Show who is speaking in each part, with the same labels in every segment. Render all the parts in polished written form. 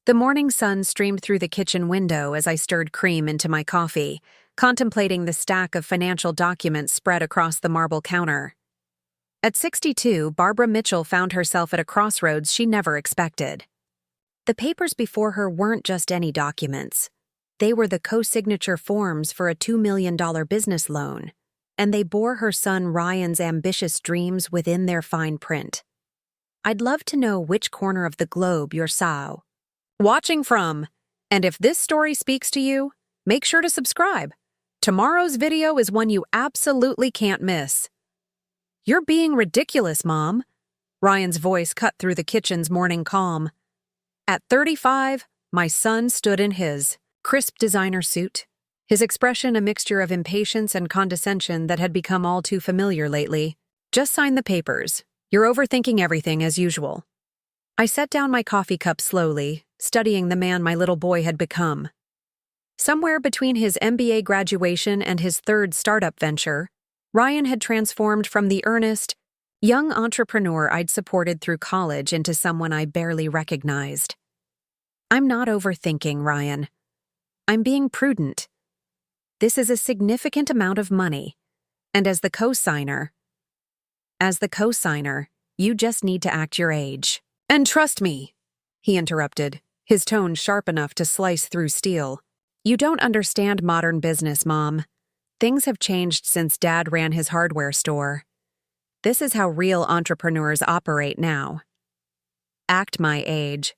Speaker 1: The morning sun streamed through the kitchen window as I stirred cream into my coffee, contemplating the stack of financial documents spread across the marble counter. At 62, Barbara Mitchell found herself at a crossroads she never expected. The papers before her weren't just any documents. They were the co-signature forms for a $2 million business loan, and they bore her son Ryan's ambitious dreams within their fine print. I'd love to know which corner of the globe you're watching from, and if this story speaks to you, make sure to subscribe. Tomorrow's video is one you absolutely can't miss. You're being ridiculous, Mom. Ryan's voice cut through the kitchen's morning calm. At 35, my son stood in his crisp designer suit, his expression a mixture of impatience and condescension that had become all too familiar lately. Just sign the papers. You're overthinking everything as usual. I set down my coffee cup slowly, studying the man my little boy had become. Somewhere between his MBA graduation and his third startup venture, Ryan had transformed from the earnest, young entrepreneur I'd supported through college into someone I barely recognized. I'm not overthinking, Ryan. I'm being prudent. This is a significant amount of money, and as the co-signer, you just need to act your age. And trust me, he interrupted, his tone sharp enough to slice through steel. You don't understand modern business, Mom. Things have changed since Dad ran his hardware store. This is how real entrepreneurs operate now. Act my age.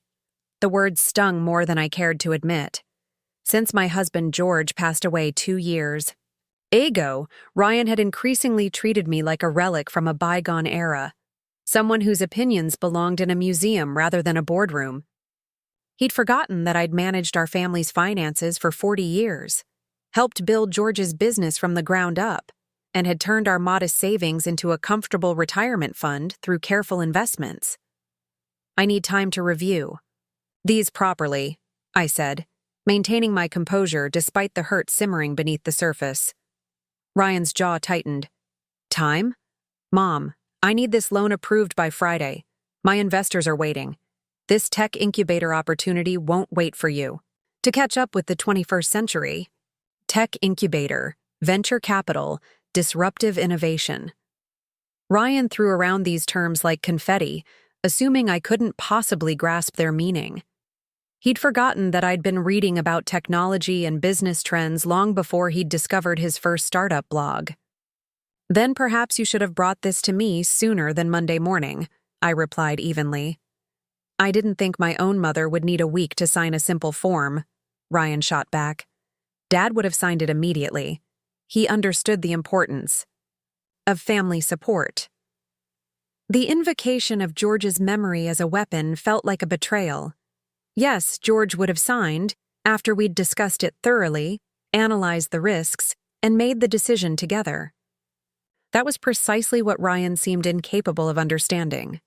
Speaker 1: The words stung more than I cared to admit. Since my husband George passed away 2 years ago, Ryan had increasingly treated me like a relic from a bygone era, someone whose opinions belonged in a museum rather than a boardroom. He'd forgotten that I'd managed our family's finances for 40 years, helped build George's business from the ground up, and had turned our modest savings into a comfortable retirement fund through careful investments. I need time to review these properly, I said, maintaining my composure despite the hurt simmering beneath the surface. Ryan's jaw tightened. Time? Mom, I need this loan approved by Friday. My investors are waiting. This tech incubator opportunity won't wait for you. To catch up with the 21st century, tech incubator, venture capital, disruptive innovation. Ryan threw around these terms like confetti, assuming I couldn't possibly grasp their meaning. He'd forgotten that I'd been reading about technology and business trends long before he'd discovered his first startup blog. Then perhaps you should have brought this to me sooner than Monday morning, I replied evenly. I didn't think my own mother would need a week to sign a simple form, Ryan shot back. Dad would have signed it immediately. He understood the importance of family support. The invocation of George's memory as a weapon felt like a betrayal. Yes, George would have signed, after we'd discussed it thoroughly, analyzed the risks, and made the decision together. That was precisely what Ryan seemed incapable of understanding.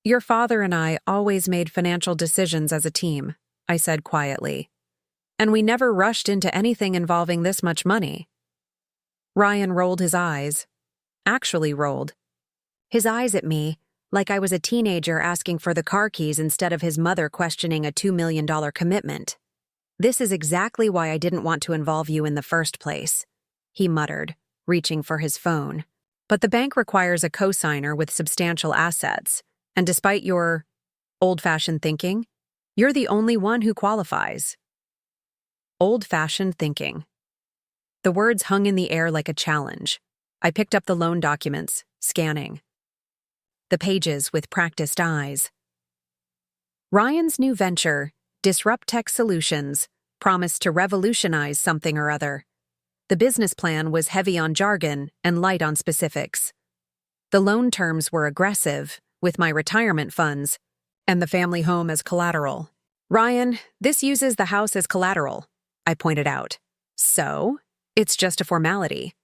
Speaker 1: Your father and I always made financial decisions as a team, I said quietly. And we never rushed into anything involving this much money. Ryan rolled his eyes. Actually rolled. His eyes at me, like I was a teenager asking for the car keys instead of his mother questioning a $2 million commitment. This is exactly why I didn't want to involve you in the first place, he muttered, reaching for his phone. But the bank requires a co-signer with substantial assets, and despite your old-fashioned thinking, you're the only one who qualifies. Old-fashioned thinking. The words hung in the air like a challenge. I picked up the loan documents, scanning the pages with practiced eyes. Ryan's new venture, Disrupt Tech Solutions, promised to revolutionize something or other. The business plan was heavy on jargon and light on specifics. The loan terms were aggressive, with my retirement funds and the family home as collateral. Ryan, this uses the house as collateral, I pointed out. So, it's just a formality.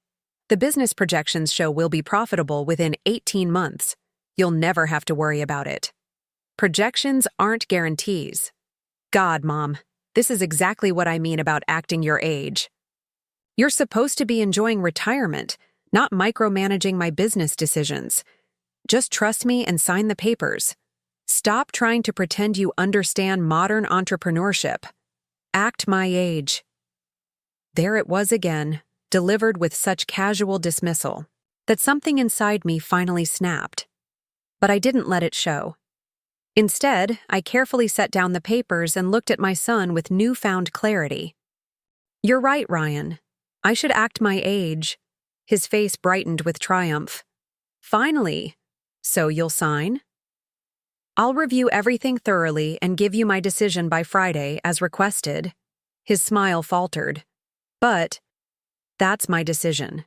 Speaker 1: The business projections show we'll be profitable within 18 months. You'll never have to worry about it. Projections aren't guarantees. God, Mom, this is exactly what I mean about acting your age. You're supposed to be enjoying retirement, not micromanaging my business decisions. Just trust me and sign the papers. Stop trying to pretend you understand modern entrepreneurship. Act my age. There it was again, delivered with such casual dismissal, that something inside me finally snapped. But I didn't let it show. Instead, I carefully set down the papers and looked at my son with newfound clarity. You're right, Ryan. I should act my age. His face brightened with triumph. Finally. So you'll sign? I'll review everything thoroughly and give you my decision by Friday, as requested. His smile faltered. But that's my decision.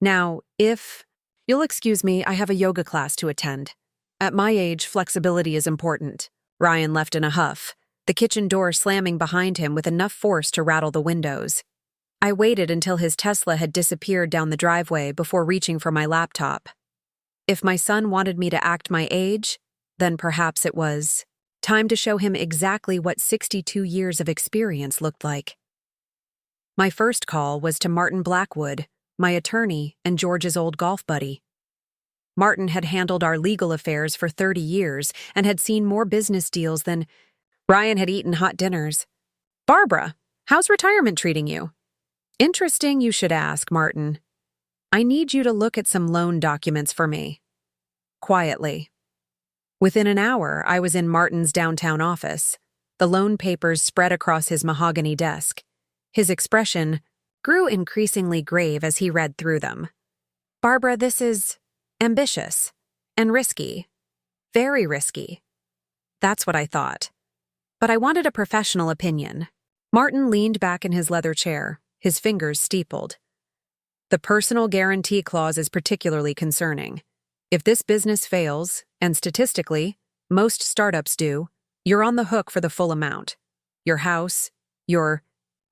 Speaker 1: Now, you'll excuse me, I have a yoga class to attend. At my age, flexibility is important. Ryan left in a huff, the kitchen door slamming behind him with enough force to rattle the windows. I waited until his Tesla had disappeared down the driveway before reaching for my laptop. If my son wanted me to act my age, then perhaps it was time to show him exactly what 62 years of experience looked like. My first call was to Martin Blackwood, my attorney and George's old golf buddy. Martin had handled our legal affairs for 30 years and had seen more business deals than Ryan had eaten hot dinners. Barbara, how's retirement treating you? Interesting you should ask, Martin. I need you to look at some loan documents for me. Quietly. Within an hour, I was in Martin's downtown office, the loan papers spread across his mahogany desk. His expression grew increasingly grave as he read through them. Barbara, this is ambitious and risky. Very risky. That's what I thought. But I wanted a professional opinion. Martin leaned back in his leather chair, his fingers steepled. The personal guarantee clause is particularly concerning. If this business fails, and statistically, most startups do, you're on the hook for the full amount. Your house, your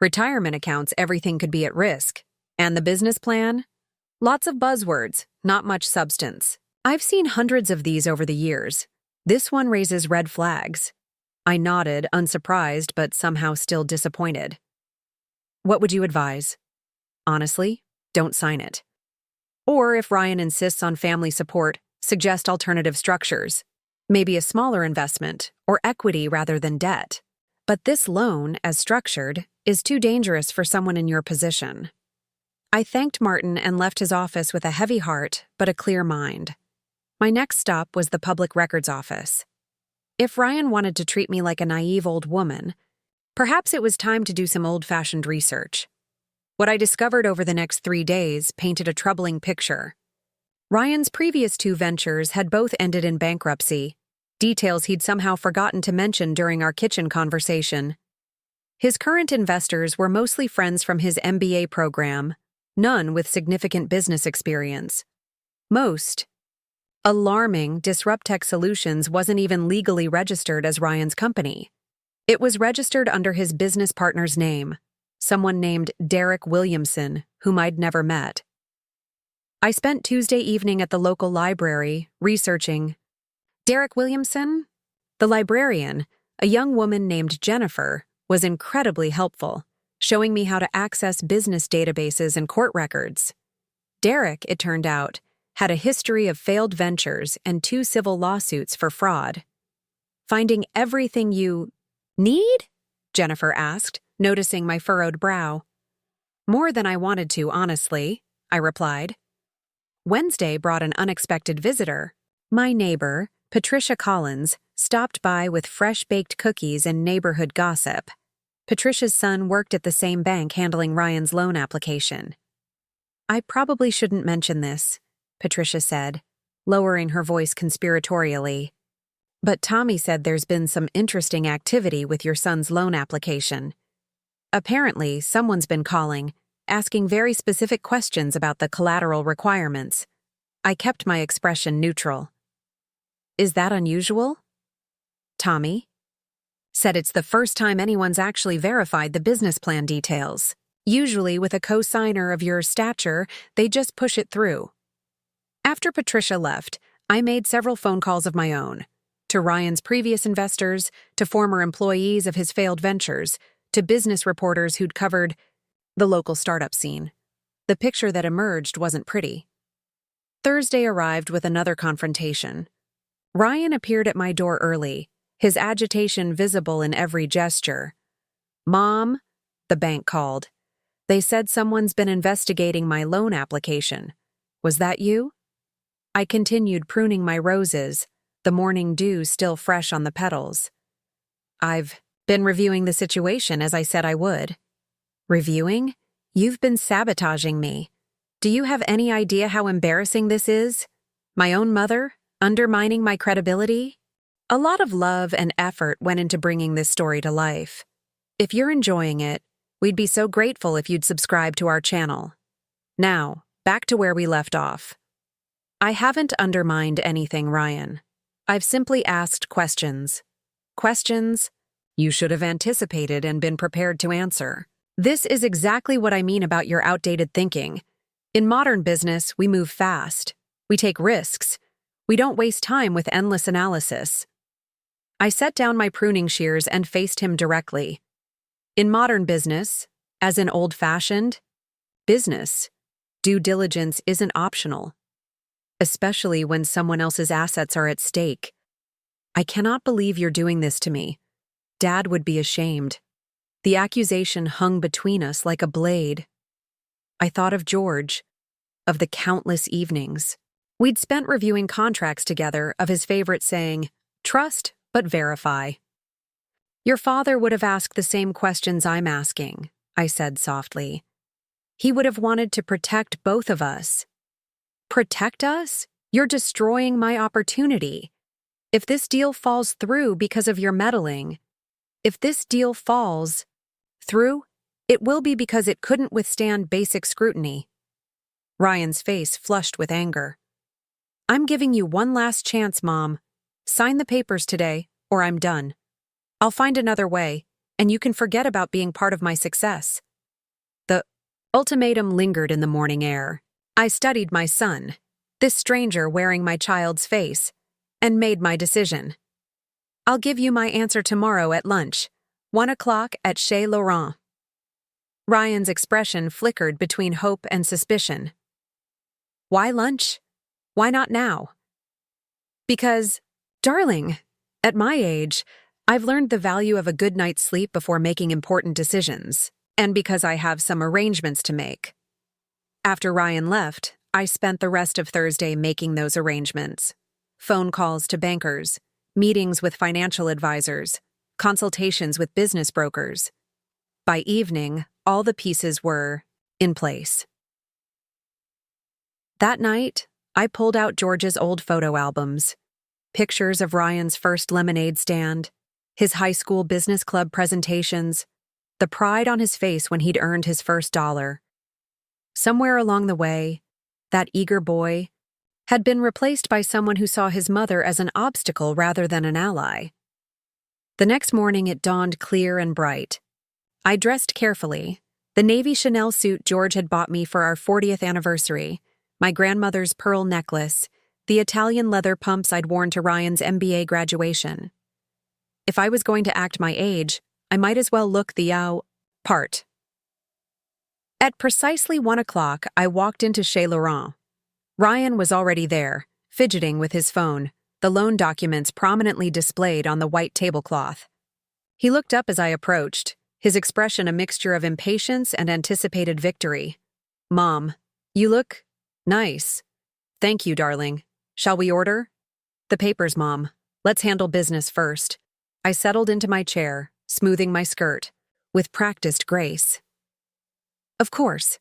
Speaker 1: retirement accounts, everything could be at risk. And the business plan? Lots of buzzwords, not much substance. I've seen hundreds of these over the years. This one raises red flags. I nodded, unsurprised but somehow still disappointed. What would you advise? Honestly, don't sign it. Or if Ryan insists on family support, suggest alternative structures. Maybe a smaller investment, or equity rather than debt. But this loan, as structured, is too dangerous for someone in your position. I thanked Martin and left his office with a heavy heart but a clear mind. My next stop was the Public Records Office. If Ryan wanted to treat me like a naive old woman, perhaps it was time to do some old-fashioned research. What I discovered over the next 3 days painted a troubling picture. Ryan's previous 2 ventures had both ended in bankruptcy, details he'd somehow forgotten to mention during our kitchen conversation. His current investors were mostly friends from his MBA program, none with significant business experience. Most. Alarming, Disruptech Solutions wasn't even legally registered as Ryan's company. It was registered under his business partner's name, someone named Derek Williamson, whom I'd never met. I spent Tuesday evening at the local library, researching. Derek Williamson? The librarian, a young woman named Jennifer, was incredibly helpful, showing me how to access business databases and court records. Derek, it turned out, had a history of failed ventures and 2 civil lawsuits for fraud. Finding everything you need? Jennifer asked, noticing my furrowed brow. More than I wanted to, honestly, I replied. Wednesday brought an unexpected visitor. My neighbor, Patricia Collins, stopped by with fresh-baked cookies and neighborhood gossip. Patricia's son worked at the same bank handling Ryan's loan application. I probably shouldn't mention this, Patricia said, lowering her voice conspiratorially. But Tommy said there's been some interesting activity with your son's loan application. Apparently, someone's been calling, asking very specific questions about the collateral requirements. I kept my expression neutral. Is that unusual? Tommy said it's the first time anyone's actually verified the business plan details. Usually, with a co-signer of your stature, they just push it through. After Patricia left, I made several phone calls of my own. To Ryan's previous investors, to former employees of his failed ventures, to business reporters who'd covered the local startup scene. The picture that emerged wasn't pretty. Thursday arrived with another confrontation. Ryan appeared at my door early, his agitation visible in every gesture. "Mom," the bank called. "They said someone's been investigating my loan application. Was that you?" I continued pruning my roses, the morning dew still fresh on the petals. "I've been reviewing the situation as I said I would." "Reviewing? You've been sabotaging me. Do you have any idea how embarrassing this is? My own mother, undermining my credibility?" A lot of love and effort went into bringing this story to life. If you're enjoying it, we'd be so grateful if you'd subscribe to our channel. Now, back to where we left off. I haven't undermined anything, Ryan. I've simply asked questions. Questions you should have anticipated and been prepared to answer. This is exactly what I mean about your outdated thinking. In modern business, we move fast. We take risks. We don't waste time with endless analysis. I set down my pruning shears and faced him directly. In modern business, as in old-fashioned business, due diligence isn't optional, especially when someone else's assets are at stake. "I cannot believe you're doing this to me. Dad would be ashamed." The accusation hung between us like a blade. I thought of George, of the countless evenings we'd spent reviewing contracts together, of his favorite saying, "Trust, but verify." "Your father would have asked the same questions I'm asking," I said softly. "He would have wanted to protect both of us." "Protect us? You're destroying my opportunity. If this deal falls through because of your meddling, if this deal falls through, it will be because it couldn't withstand basic scrutiny." Ryan's face flushed with anger. "I'm giving you one last chance, Mom. Sign the papers today, or I'm done. I'll find another way, and you can forget about being part of my success." The ultimatum lingered in the morning air. I studied my son, this stranger wearing my child's face, and made my decision. "I'll give you my answer tomorrow at lunch, 1 o'clock at Chez Laurent." Ryan's expression flickered between hope and suspicion. "Why lunch? Why not now?" "Because, darling, at my age, I've learned the value of a good night's sleep before making important decisions, and because I have some arrangements to make." After Ryan left, I spent the rest of Thursday making those arrangements. Phone calls to bankers, meetings with financial advisors, consultations with business brokers. By evening, all the pieces were in place. That night, I pulled out George's old photo albums. Pictures of Ryan's first lemonade stand, his high school business club presentations, the pride on his face when he'd earned his first dollar. Somewhere along the way, that eager boy had been replaced by someone who saw his mother as an obstacle rather than an ally. The next morning it dawned clear and bright. I dressed carefully, the navy Chanel suit George had bought me for our 40th anniversary, my grandmother's pearl necklace, the Italian leather pumps I'd worn to Ryan's MBA graduation. If I was going to act my age, I might as well look the part. At precisely 1 o'clock, I walked into Chez Laurent. Ryan was already there, fidgeting with his phone, the loan documents prominently displayed on the white tablecloth. He looked up as I approached, his expression a mixture of impatience and anticipated victory. "Mom, you look nice." "Thank you, darling. Shall we order?" "The papers, Mom. Let's handle business first." I settled into my chair, smoothing my skirt, with practiced grace. "Of course.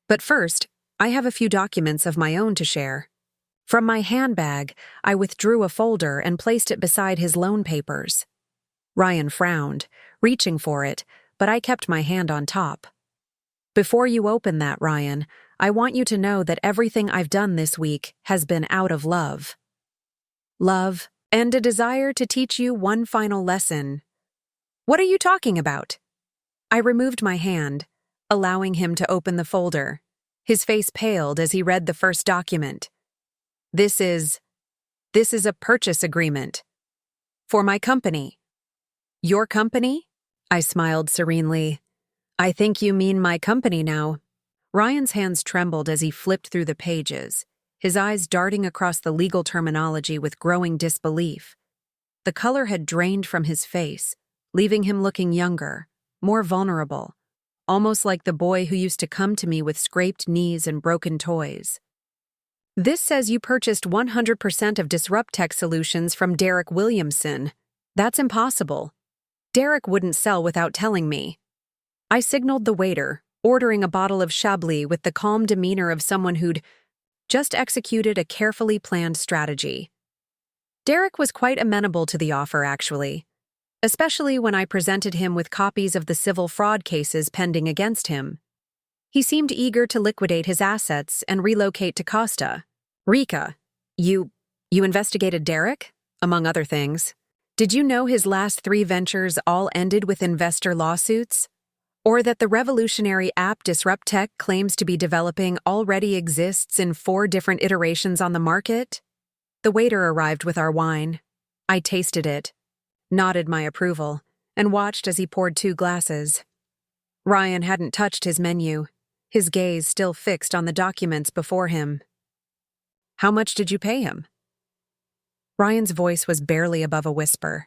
Speaker 1: But first, I have a few documents of my own to share." From my handbag, I withdrew a folder and placed it beside his loan papers. Ryan frowned, reaching for it, but I kept my hand on top. "Before you open that, Ryan, I want you to know that everything I've done this week has been out of love. Love, and a desire to teach you one final lesson." "What are you talking about?" I removed my hand, allowing him to open the folder. His face paled as he read the first document. This is a purchase agreement. For my company." "Your company?" I smiled serenely. "I think you mean my company now." Ryan's hands trembled as he flipped through the pages, his eyes darting across the legal terminology with growing disbelief. The color had drained from his face, leaving him looking younger, more vulnerable, almost like the boy who used to come to me with scraped knees and broken toys. This says you purchased 100% of DisruptTech Solutions from Derek Williamson. That's impossible. Derek wouldn't sell without telling me. I signaled the waiter, ordering a bottle of Chablis with the calm demeanor of someone who'd just executed a carefully planned strategy. Derek was quite amenable to the offer, actually, especially when I presented him with copies of the civil fraud cases pending against him. He seemed eager to liquidate his assets and relocate to Costa Rica. You investigated Derek? Among other things. Did you know his last 3 ventures all ended with investor lawsuits? Or that the revolutionary app DisruptTech claims to be developing already exists in 4 different iterations on the market? The waiter arrived with our wine. I tasted it, nodded my approval, and watched as he poured 2 glasses. Ryan hadn't touched his menu, his gaze still fixed on the documents before him. How much did you pay him? Ryan's voice was barely above a whisper,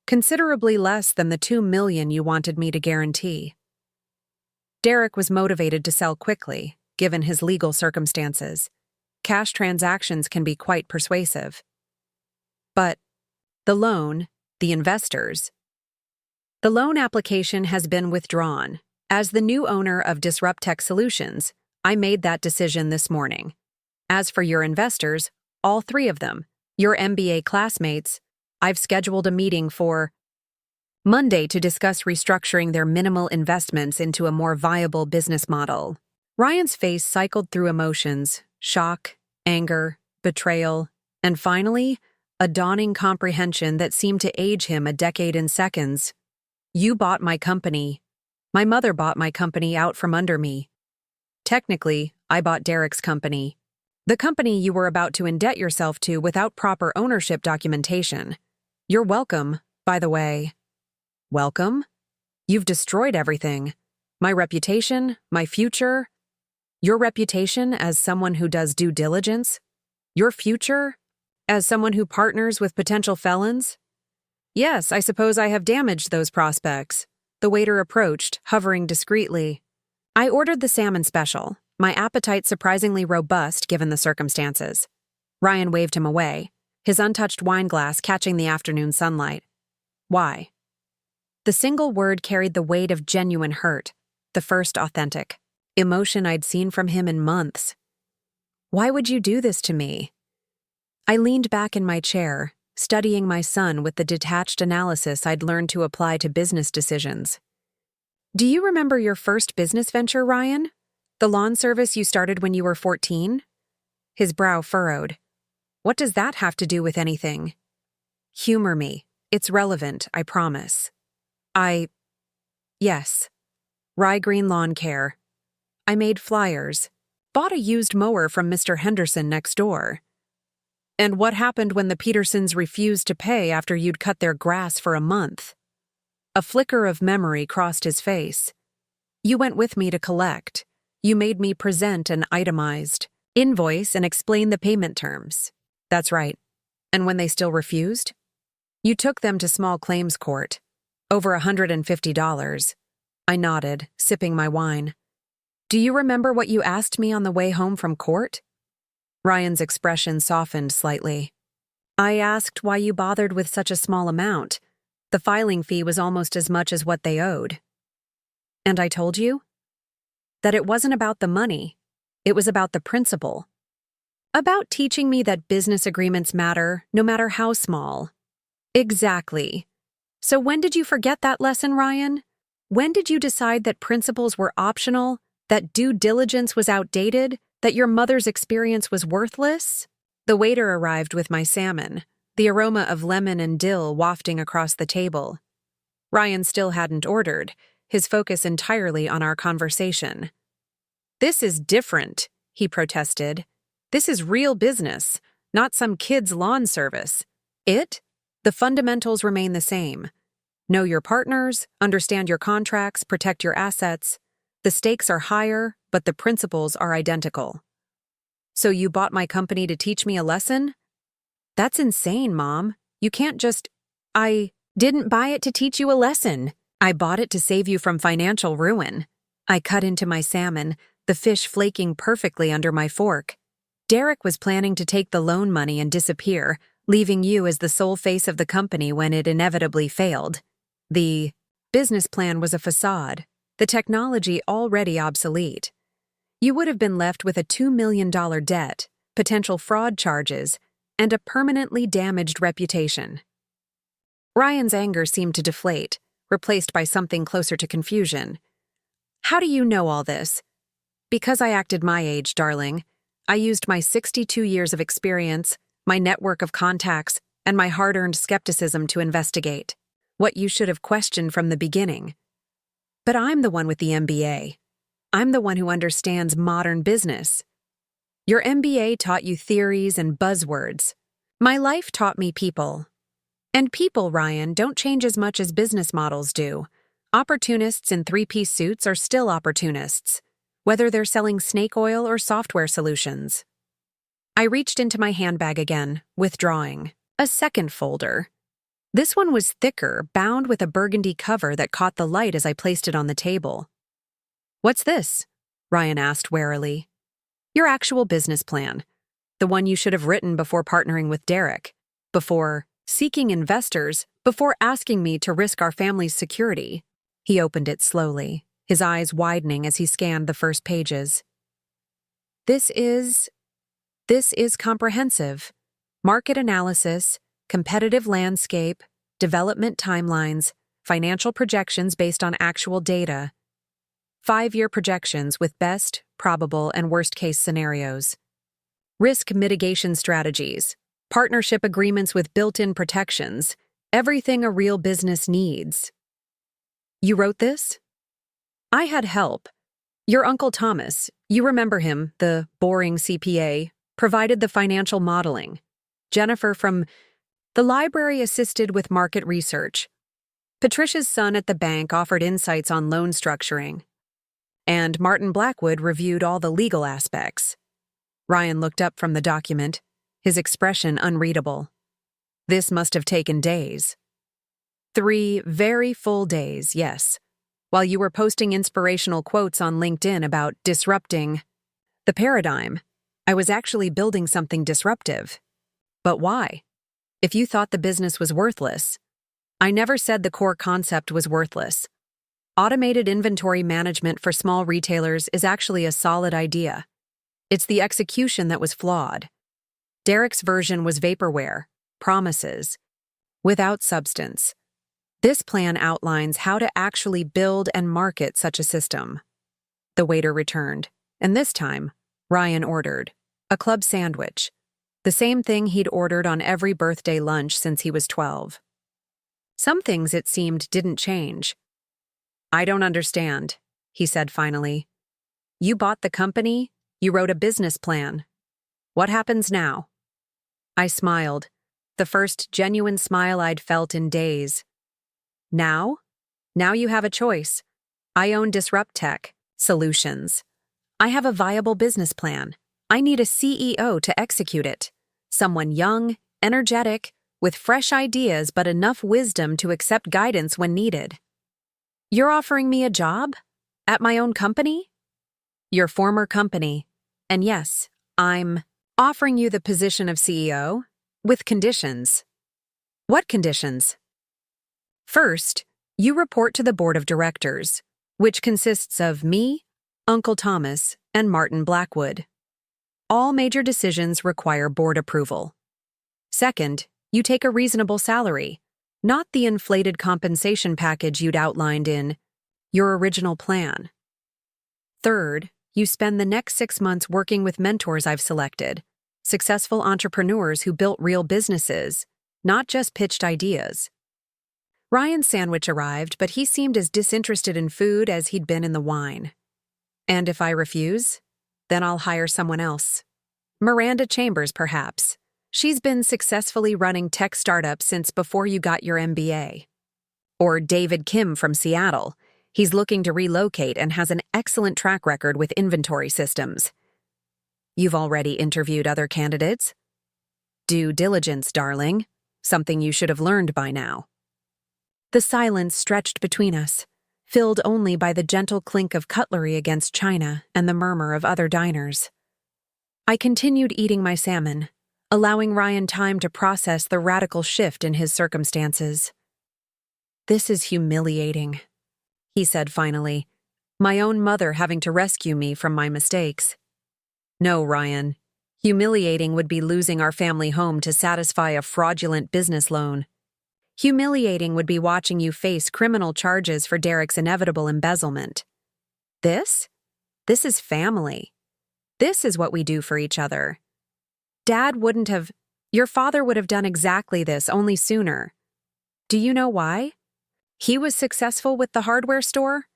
Speaker 1: considerably less than the $2 million you wanted me to guarantee. Derek was motivated to sell quickly, given his legal circumstances. Cash transactions can be quite persuasive. But the loan, the investors. The loan application has been withdrawn. As the new owner of DisruptTech Solutions, I made that decision this morning. As for your investors, all 3 of them, your MBA classmates, I've scheduled a meeting for Monday to discuss restructuring their minimal investments into a more viable business model. Ryan's face cycled through emotions: shock, anger, betrayal, and finally, a dawning comprehension that seemed to age him a decade in seconds. You bought my company. My mother bought my company out from under me. Technically, I bought Derek's company. The company you were about to indebt yourself to without proper ownership documentation. You're welcome, by the way. Welcome? You've destroyed everything. My reputation, my future. Your reputation as someone who does due diligence. Your future as someone who partners with potential felons. Yes, I suppose I have damaged those prospects. The waiter approached, hovering discreetly. I ordered the salmon special, my appetite surprisingly robust given the circumstances. Ryan waved him away, his untouched wine glass catching the afternoon sunlight. Why? The single word carried the weight of genuine hurt, the first authentic emotion I'd seen from him in months. Why would you do this to me? I leaned back in my chair, studying my son with the detached analysis I'd learned to apply to business decisions. Do you remember your first business venture, Ryan? The lawn service you started when you were 14? His brow furrowed. What does that have to do with anything? Humor me. It's relevant, I promise. Yes. Rye Green Lawn Care. I made flyers. Bought a used mower from Mr. Henderson next door. And what happened when the Petersons refused to pay after you'd cut their grass for a month? A flicker of memory crossed his face. You went with me to collect. You made me present an itemized invoice and explain the payment terms. That's right. And when they still refused? You took them to small claims court. Over $150. I nodded, sipping my wine. Do you remember what you asked me on the way home from court? Ryan's expression softened slightly. I asked why you bothered with such a small amount. The filing fee was almost as much as what they owed. And I told you? That it wasn't about the money. It was about the principle. About teaching me that business agreements matter, no matter how small. Exactly. So when did you forget that lesson, Ryan? When did you decide that principles were optional, that due diligence was outdated, that your mother's experience was worthless? The waiter arrived with my salmon, the aroma of lemon and dill wafting across the table. Ryan still hadn't ordered, his focus entirely on our conversation. This is different, he protested. This is real business, not some kid's lawn service. The fundamentals remain the same. Know your partners, understand your contracts, protect your assets. The stakes are higher, but the principles are identical. So you bought my company to teach me a lesson? That's insane, Mom. You can't just. I didn't buy it to teach you a lesson. I bought it to save you from financial ruin. I cut into my salmon, the fish flaking perfectly under my fork. Derek was planning to take the loan money and disappear, leaving you as the sole face of the company when it inevitably failed. The business plan was a facade, the technology already obsolete. You would have been left with a $2 million debt, potential fraud charges, and a permanently damaged reputation. Ryan's anger seemed to deflate, replaced by something closer to confusion. How do you know all this? Because I acted my age, darling. I used my 62 years of experience, my network of contacts, and my hard-earned skepticism to investigate what you should have questioned from the beginning. But I'm the one with the MBA. I'm the one who understands modern business. Your MBA taught you theories and buzzwords. My life taught me people. And people, Ryan, don't change as much as business models do. Opportunists in three-piece suits are still opportunists, whether they're selling snake oil or software solutions. I reached into my handbag again, withdrawing. A second folder. This one was thicker, bound with a burgundy cover that caught the light as I placed it on the table. What's this? Ryan asked warily. Your actual business plan. The one you should have written before partnering with Derek, before seeking investors, before asking me to risk our family's security. He opened it slowly, his eyes widening as he scanned the first pages. This is comprehensive. Market analysis, competitive landscape, development timelines, financial projections based on actual data. 5-year projections with best, probable, and worst-case scenarios. Risk mitigation strategies, partnership agreements with built-in protections, everything a real business needs. You wrote this? I had help. Your Uncle Thomas, you remember him, the boring CPA, provided the financial modeling. Jennifer from the library assisted with market research. Patricia's son at the bank offered insights on loan structuring. And Martin Blackwood reviewed all the legal aspects. Ryan looked up from the document, his expression unreadable. This must have taken days. 3 very full days, yes. While you were posting inspirational quotes on LinkedIn about disrupting the paradigm, I was actually building something disruptive. But why? If you thought the business was worthless, I never said the core concept was worthless. Automated inventory management for small retailers is actually a solid idea. It's the execution that was flawed. Derek's version was vaporware, promises, without substance. This plan outlines how to actually build and market such a system. The waiter returned, and this time, Ryan ordered a club sandwich, the same thing he'd ordered on every birthday lunch since he was 12. Some things, it seemed, didn't change. I don't understand, he said finally. You bought the company, you wrote a business plan. What happens now? I smiled, the first genuine smile I'd felt in days. Now? Now you have a choice. I own Disrupt Tech Solutions. I have a viable business plan. I need a CEO to execute it. Someone young, energetic, with fresh ideas but enough wisdom to accept guidance when needed. You're offering me a job? At my own company? Your former company. And yes, I'm offering you the position of CEO, with conditions. What conditions? First, you report to the board of directors, which consists of me, Uncle Thomas, and Martin Blackwood. All major decisions require board approval. Second, you take a reasonable salary, not the inflated compensation package you'd outlined in your original plan. Third, you spend the next 6 months working with mentors I've selected, successful entrepreneurs who built real businesses, not just pitched ideas. Ryan's sandwich arrived, but he seemed as disinterested in food as he'd been in the wine. And if I refuse, then I'll hire someone else. Miranda Chambers, perhaps. She's been successfully running tech startups since before you got your MBA. Or David Kim from Seattle. He's looking to relocate and has an excellent track record with inventory systems. You've already interviewed other candidates? Due diligence, darling. Something you should have learned by now. The silence stretched between us, filled only by the gentle clink of cutlery against china and the murmur of other diners. I continued eating my salmon, allowing Ryan time to process the radical shift in his circumstances. "This is humiliating," he said finally, "my own mother having to rescue me from my mistakes." "No, Ryan. Humiliating would be losing our family home to satisfy a fraudulent business loan. Humiliating would be watching you face criminal charges for Derek's inevitable embezzlement. This? This is family. This is what we do for each other. Your father would have done exactly this, only sooner. Do you know why? He was successful with the hardware store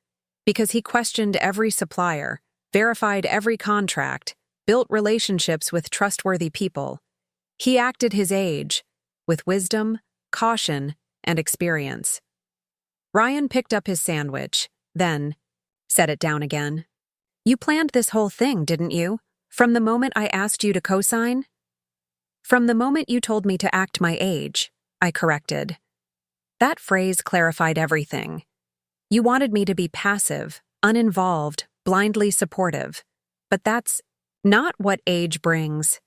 Speaker 1: because he questioned every supplier, verified every contract, built relationships with trustworthy people. He acted his age, with wisdom, caution, and experience." Ryan picked up his sandwich, then set it down again. "You planned this whole thing, didn't you? From the moment I asked you to co-sign?" "From the moment you told me to act my age," I corrected. That phrase clarified everything. You wanted me to be passive, uninvolved, blindly supportive. But that's not what age brings.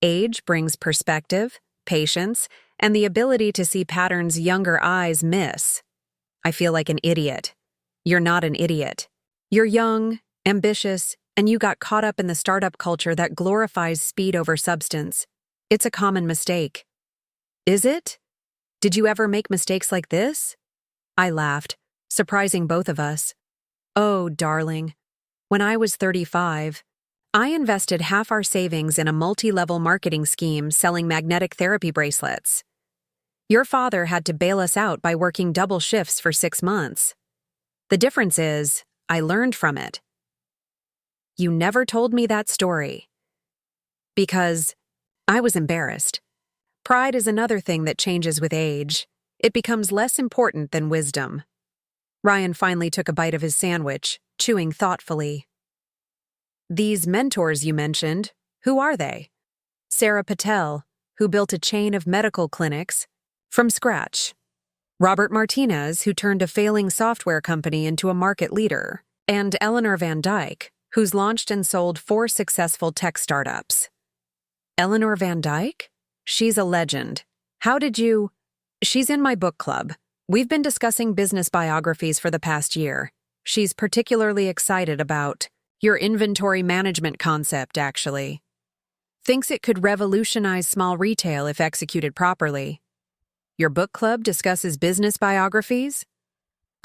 Speaker 1: Age brings perspective, patience, and the ability to see patterns younger eyes miss. I feel like an idiot. You're not an idiot. You're young, ambitious, and you got caught up in the startup culture that glorifies speed over substance. It's a common mistake. Is it? Did you ever make mistakes like this? I laughed, surprising both of us. Oh, darling. When I was 35, I invested half our savings in a multi-level marketing scheme selling magnetic therapy bracelets. Your father had to bail us out by working double shifts for 6 months. The difference is, I learned from it. You never told me that story. Because I was embarrassed. Pride is another thing that changes with age. It becomes less important than wisdom. Ryan finally took a bite of his sandwich, chewing thoughtfully. These mentors you mentioned, who are they? Sarah Patel, who built a chain of medical clinics from scratch. Robert Martinez, who turned a failing software company into a market leader. And Eleanor Van Dyke, who's launched and sold 4 successful tech startups. Eleanor Van Dyke? She's a legend. How did you... She's in my book club. We've been discussing business biographies for the past year. She's particularly excited about your inventory management concept, actually. Thinks it could revolutionize small retail if executed properly. Your book club discusses business biographies?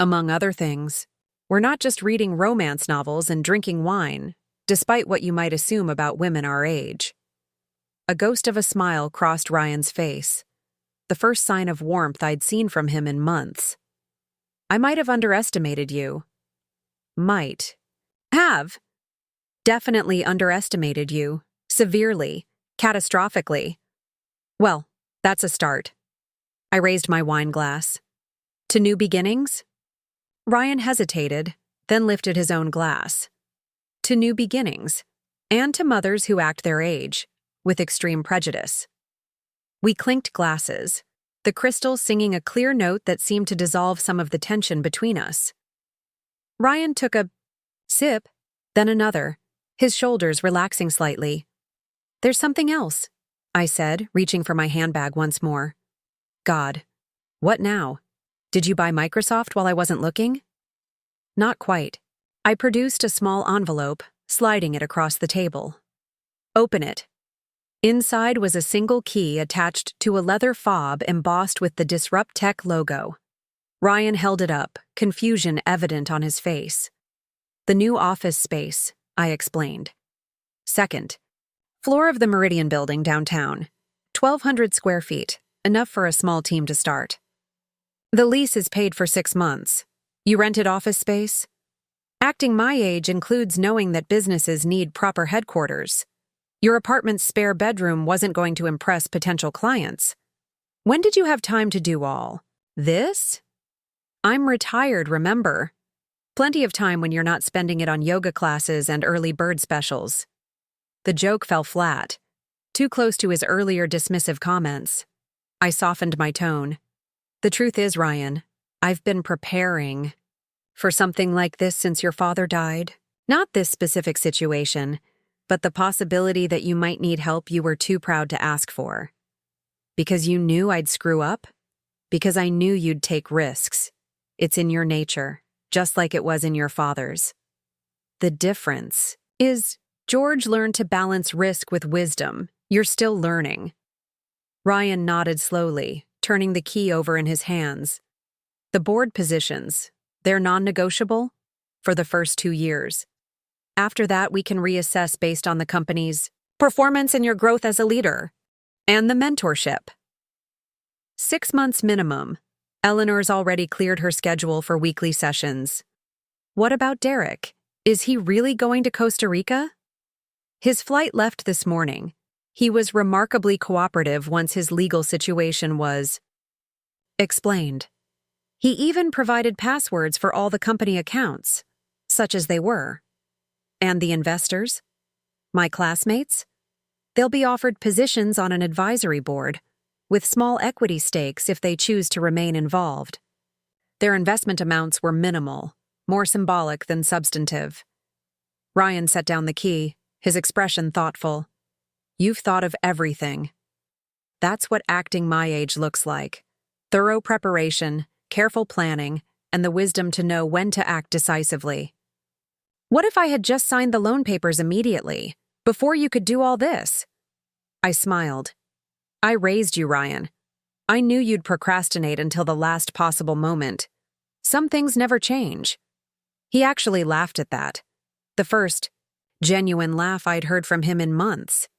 Speaker 1: Among other things, we're not just reading romance novels and drinking wine, despite what you might assume about women our age. A ghost of a smile crossed Ryan's face, the first sign of warmth I'd seen from him in months. I might have underestimated you. Might. Have. Definitely underestimated you. Severely. Catastrophically. Well, that's a start. I raised my wine glass. To new beginnings? Ryan hesitated, then lifted his own glass. To new beginnings, and to mothers who act their age, with extreme prejudice. We clinked glasses, the crystal singing a clear note that seemed to dissolve some of the tension between us. Ryan took a sip, then another, his shoulders relaxing slightly. There's something else, I said, reaching for my handbag once more. God, what now? Did you buy Microsoft while I wasn't looking? Not quite. I produced a small envelope, sliding it across the table. Open it. Inside was a single key attached to a leather fob embossed with the Disrupt Tech logo. Ryan held it up, confusion evident on his face. The new office space, I explained. Second, floor of the Meridian Building downtown. 1,200 square feet, enough for a small team to start. The lease is paid for 6 months. You rented office space? Acting my age includes knowing that businesses need proper headquarters. Your apartment's spare bedroom wasn't going to impress potential clients. When did you have time to do all this? I'm retired, remember? Plenty of time when you're not spending it on yoga classes and early bird specials. The joke fell flat, too close to his earlier dismissive comments. I softened my tone. The truth is, Ryan, I've been preparing for something like this since your father died. Not this specific situation, but the possibility that you might need help you were too proud to ask for. Because you knew I'd screw up? Because I knew you'd take risks. It's in your nature, just like it was in your father's. The difference is George learned to balance risk with wisdom. You're still learning. Ryan nodded slowly, turning the key over in his hands. The board positions, they're non-negotiable for the first 2 years. After that, we can reassess based on the company's performance and your growth as a leader, and the mentorship. 6 months minimum. Eleanor's already cleared her schedule for weekly sessions. What about Derek? Is he really going to Costa Rica? His flight left this morning. He was remarkably cooperative once his legal situation was explained. He even provided passwords for all the company accounts, such as they were. And the investors? My classmates? They'll be offered positions on an advisory board, with small equity stakes if they choose to remain involved. Their investment amounts were minimal, more symbolic than substantive. Ryan set down the key, his expression thoughtful. You've thought of everything. That's what acting my age looks like. Thorough preparation, careful planning, and the wisdom to know when to act decisively. What if I had just signed the loan papers immediately, before you could do all this? I smiled. I raised you, Ryan. I knew you'd procrastinate until the last possible moment. Some things never change. He actually laughed at that. The first genuine laugh I'd heard from him in months.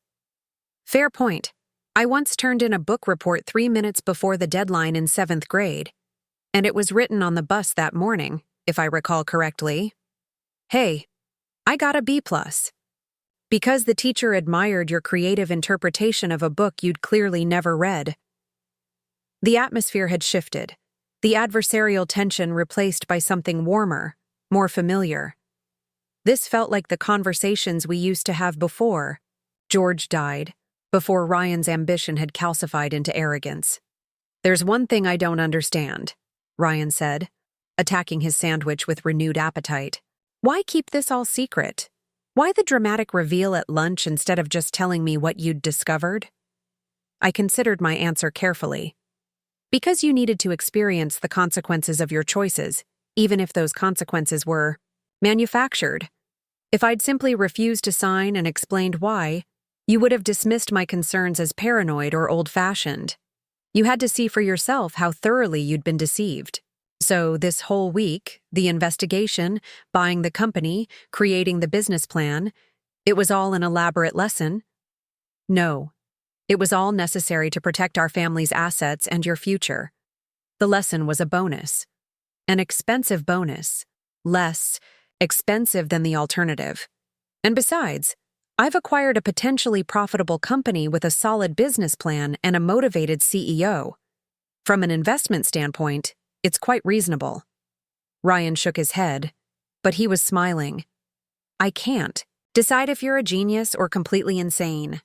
Speaker 1: Fair point. I once turned in a book report 3 minutes before the deadline in 7th grade. And it was written on the bus that morning, if I recall correctly. Hey, I got a B+. Because the teacher admired your creative interpretation of a book you'd clearly never read. The atmosphere had shifted, the adversarial tension replaced by something warmer, more familiar. This felt like the conversations we used to have before George died, before Ryan's ambition had calcified into arrogance. There's one thing I don't understand, Ryan said, attacking his sandwich with renewed appetite. Why keep this all secret? Why the dramatic reveal at lunch instead of just telling me what you'd discovered? I considered my answer carefully. Because you needed to experience the consequences of your choices, even if those consequences were manufactured. If I'd simply refused to sign and explained why, you would have dismissed my concerns as paranoid or old-fashioned. You had to see for yourself how thoroughly you'd been deceived. So this whole week, the investigation, buying the company, creating the business plan, it was all an elaborate lesson? No. It was all necessary to protect our family's assets and your future. The lesson was a bonus. An expensive bonus. Less expensive than the alternative. And besides, I've acquired a potentially profitable company with a solid business plan and a motivated CEO. From an investment standpoint, it's quite reasonable. Ryan shook his head, but he was smiling. I can't decide if you're a genius or completely insane.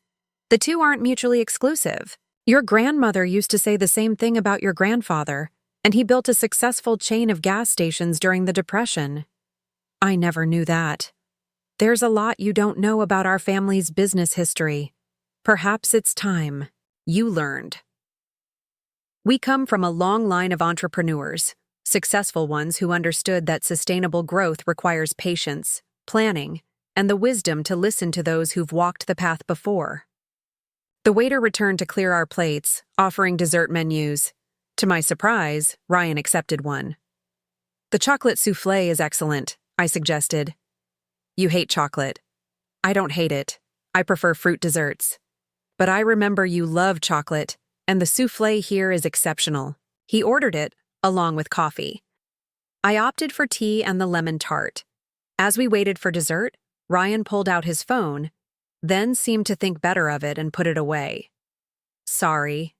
Speaker 1: The two aren't mutually exclusive. Your grandmother used to say the same thing about your grandfather, and he built a successful chain of gas stations during the Depression. I never knew that. There's a lot you don't know about our family's business history. Perhaps it's time you learned. We come from a long line of entrepreneurs, successful ones who understood that sustainable growth requires patience, planning, and the wisdom to listen to those who've walked the path before. The waiter returned to clear our plates, offering dessert menus. To my surprise, Ryan accepted one. The chocolate soufflé is excellent, I suggested. You hate chocolate. I don't hate it. I prefer fruit desserts. But I remember you love chocolate, and the soufflé here is exceptional. He ordered it, along with coffee. I opted for tea and the lemon tart. As we waited for dessert, Ryan pulled out his phone, then seemed to think better of it and put it away. Sorry.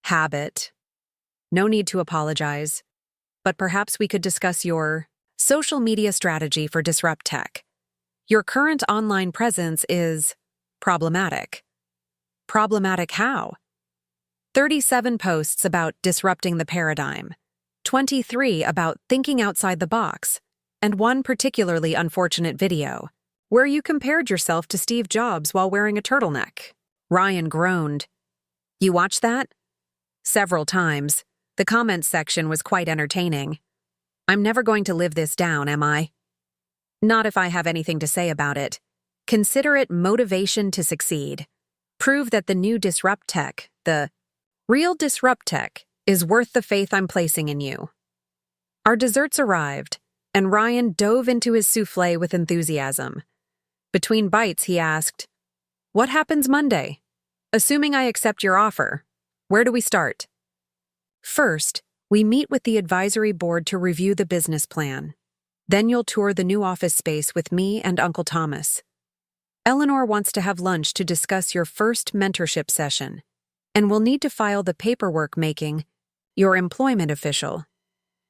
Speaker 1: Habit. No need to apologize. But perhaps we could discuss your social media strategy for Disrupt Tech. Your current online presence is problematic. Problematic how? 37 posts about disrupting the paradigm, 23 about thinking outside the box, and one particularly unfortunate video where you compared yourself to Steve Jobs while wearing a turtleneck. Ryan groaned. You watched that? Several times. The comments section was quite entertaining. I'm never going to live this down, am I? Not if I have anything to say about it. Consider it motivation to succeed. Prove that the new disrupt tech, the real disrupt tech, is worth the faith I'm placing in you. Our desserts arrived, and Ryan dove into his soufflé with enthusiasm. Between bites, he asked, "What happens Monday? Assuming I accept your offer, where do we start?" First, we meet with the advisory board to review the business plan. Then you'll tour the new office space with me and Uncle Thomas. Eleanor wants to have lunch to discuss your first mentorship session, and we'll need to file the paperwork making your employment official.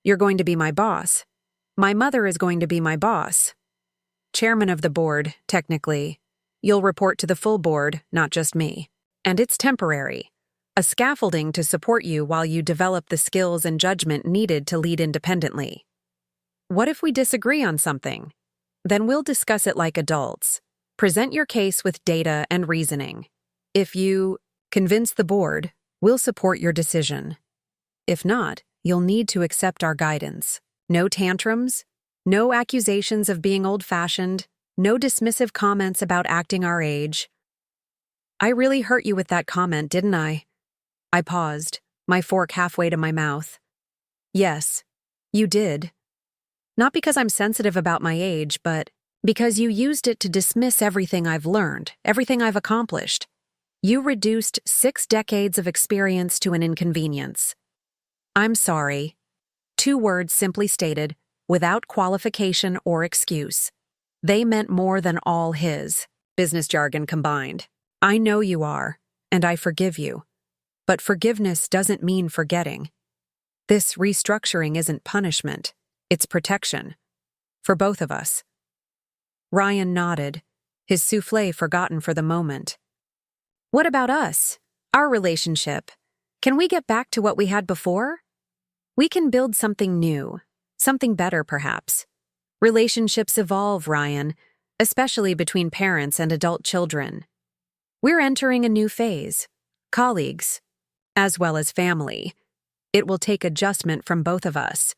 Speaker 1: You're going to be my boss. My mother is going to be my boss. Chairman of the board, technically. You'll report to the full board, not just me. And it's temporary. A scaffolding to support you while you develop the skills and judgment needed to lead independently. What if we disagree on something? Then we'll discuss it like adults. Present your case with data and reasoning. If you convince the board, we'll support your decision. If not, you'll need to accept our guidance. No tantrums, no accusations of being old-fashioned, no dismissive comments about acting our age. I really hurt you with that comment, didn't I? I paused, my fork halfway to my mouth. Yes, you did. Not because I'm sensitive about my age, but because you used it to dismiss everything I've learned, everything I've accomplished. You reduced 6 decades of experience to an inconvenience. I'm sorry. 2 words simply stated, without qualification or excuse. They meant more than all his business jargon combined. I know you are, and I forgive you. But forgiveness doesn't mean forgetting. This restructuring isn't punishment, it's protection. For both of us. Ryan nodded, his soufflé forgotten for the moment. What about us? Our relationship? Can we get back to what we had before? We can build something new, something better perhaps. Relationships evolve, Ryan, especially between parents and adult children. We're entering a new phase. Colleagues, as well as family. It will take adjustment from both of us.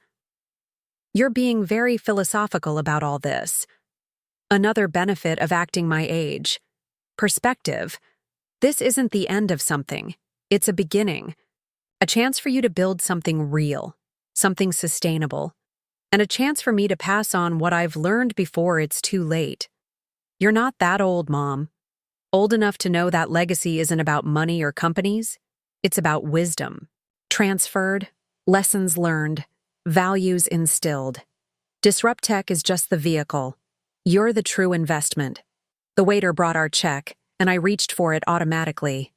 Speaker 1: You're being very philosophical about all this. Another benefit of acting my age. Perspective. This isn't the end of something. It's a beginning. A chance for you to build something real, something sustainable, and a chance for me to pass on what I've learned before it's too late. You're not that old, Mom. Old enough to know that legacy isn't about money or companies. It's about wisdom. Transferred, lessons learned, values instilled. Disrupt Tech is just the vehicle. You're the true investment. The waiter brought our check, and I reached for it automatically.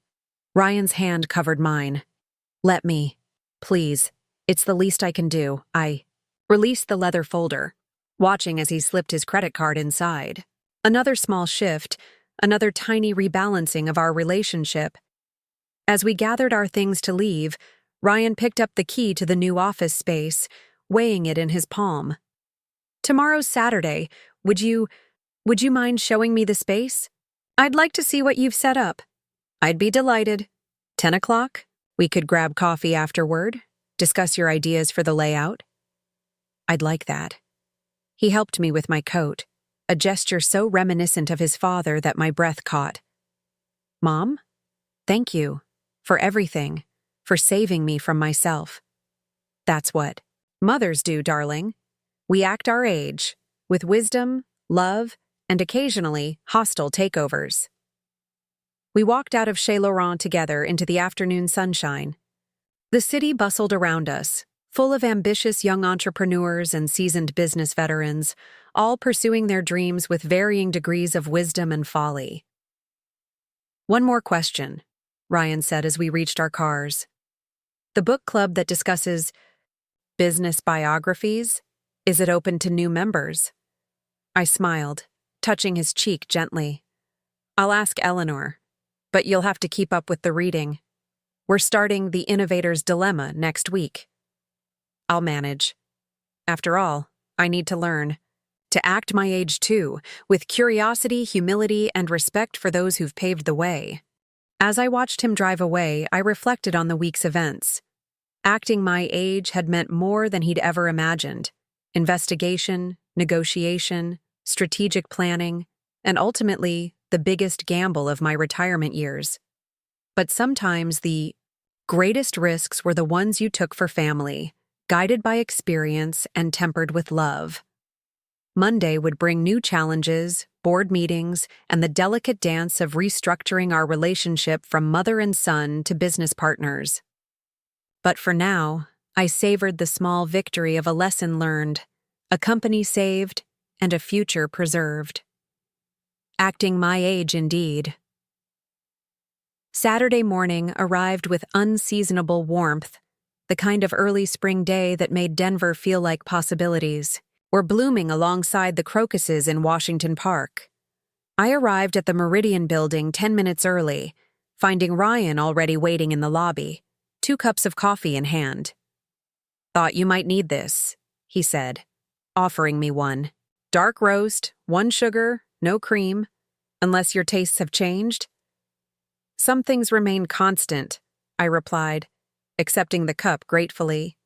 Speaker 1: Ryan's hand covered mine. Let me. Please. It's the least I can do. I released the leather folder, watching as he slipped his credit card inside. Another small shift, another tiny rebalancing of our relationship. As we gathered our things to leave, Ryan picked up the key to the new office space, weighing it in his palm. Tomorrow's Saturday. Would you mind showing me the space? I'd like to see what you've set up. I'd be delighted. 10 o'clock? We could grab coffee afterward, discuss your ideas for the layout. I'd like that. He helped me with my coat, a gesture so reminiscent of his father that my breath caught. Mom? Thank you. For everything. For saving me from myself. That's what mothers do, darling. We act our age, with wisdom, love, and occasionally hostile takeovers. We walked out of Chez Laurent together into the afternoon sunshine. The city bustled around us, full of ambitious young entrepreneurs and seasoned business veterans, all pursuing their dreams with varying degrees of wisdom and folly. One more question, Ryan said as we reached our cars. The book club that discusses business biographies, is it open to new members? I smiled, touching his cheek gently. I'll ask Eleanor, but you'll have to keep up with the reading. We're starting The Innovator's Dilemma next week. I'll manage. After all, I need to learn. To act my age too, with curiosity, humility, and respect for those who've paved the way. As I watched him drive away, I reflected on the week's events. Acting my age had meant more than he'd ever imagined. Investigation, negotiation, strategic planning, and ultimately, the biggest gamble of my retirement years. But sometimes the greatest risks were the ones you took for family, guided by experience and tempered with love. Monday would bring new challenges, board meetings, and the delicate dance of restructuring our relationship from mother and son to business partners. But for now, I savored the small victory of a lesson learned, a company saved, and a future preserved. Acting my age indeed. Saturday morning arrived with unseasonable warmth, the kind of early spring day that made Denver feel like possibilities were blooming alongside the crocuses in Washington Park. I arrived at the Meridian building 10 minutes early, finding Ryan already waiting in the lobby, 2 cups of coffee in hand. "Thought you might need this," he said, offering me one. "Dark roast, 1 sugar, no cream, unless your tastes have changed?" "Some things remain constant," I replied, accepting the cup gratefully.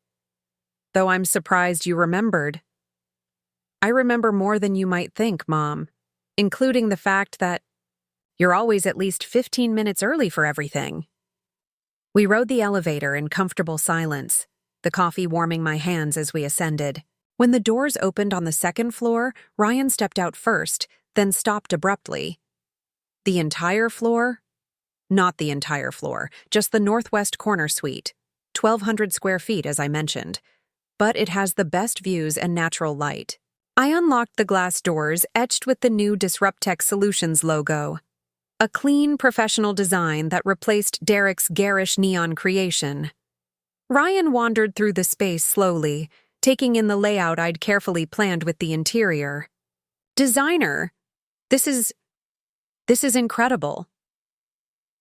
Speaker 1: "Though I'm surprised you remembered." "I remember more than you might think, Mom, including the fact that you're always at least 15 minutes early for everything." We rode the elevator in comfortable silence, the coffee warming my hands as we ascended. When the doors opened on the 2nd floor, Ryan stepped out first, then stopped abruptly. "The entire floor?" "Not the entire floor, just the northwest corner suite, 1,200 square feet as I mentioned, but it has the best views and natural light." I unlocked the glass doors etched with the new Disruptech Solutions logo, a clean, professional design that replaced Derek's garish neon creation. Ryan wandered through the space slowly, taking in the layout I'd carefully planned with the interior. "Designer, this is incredible."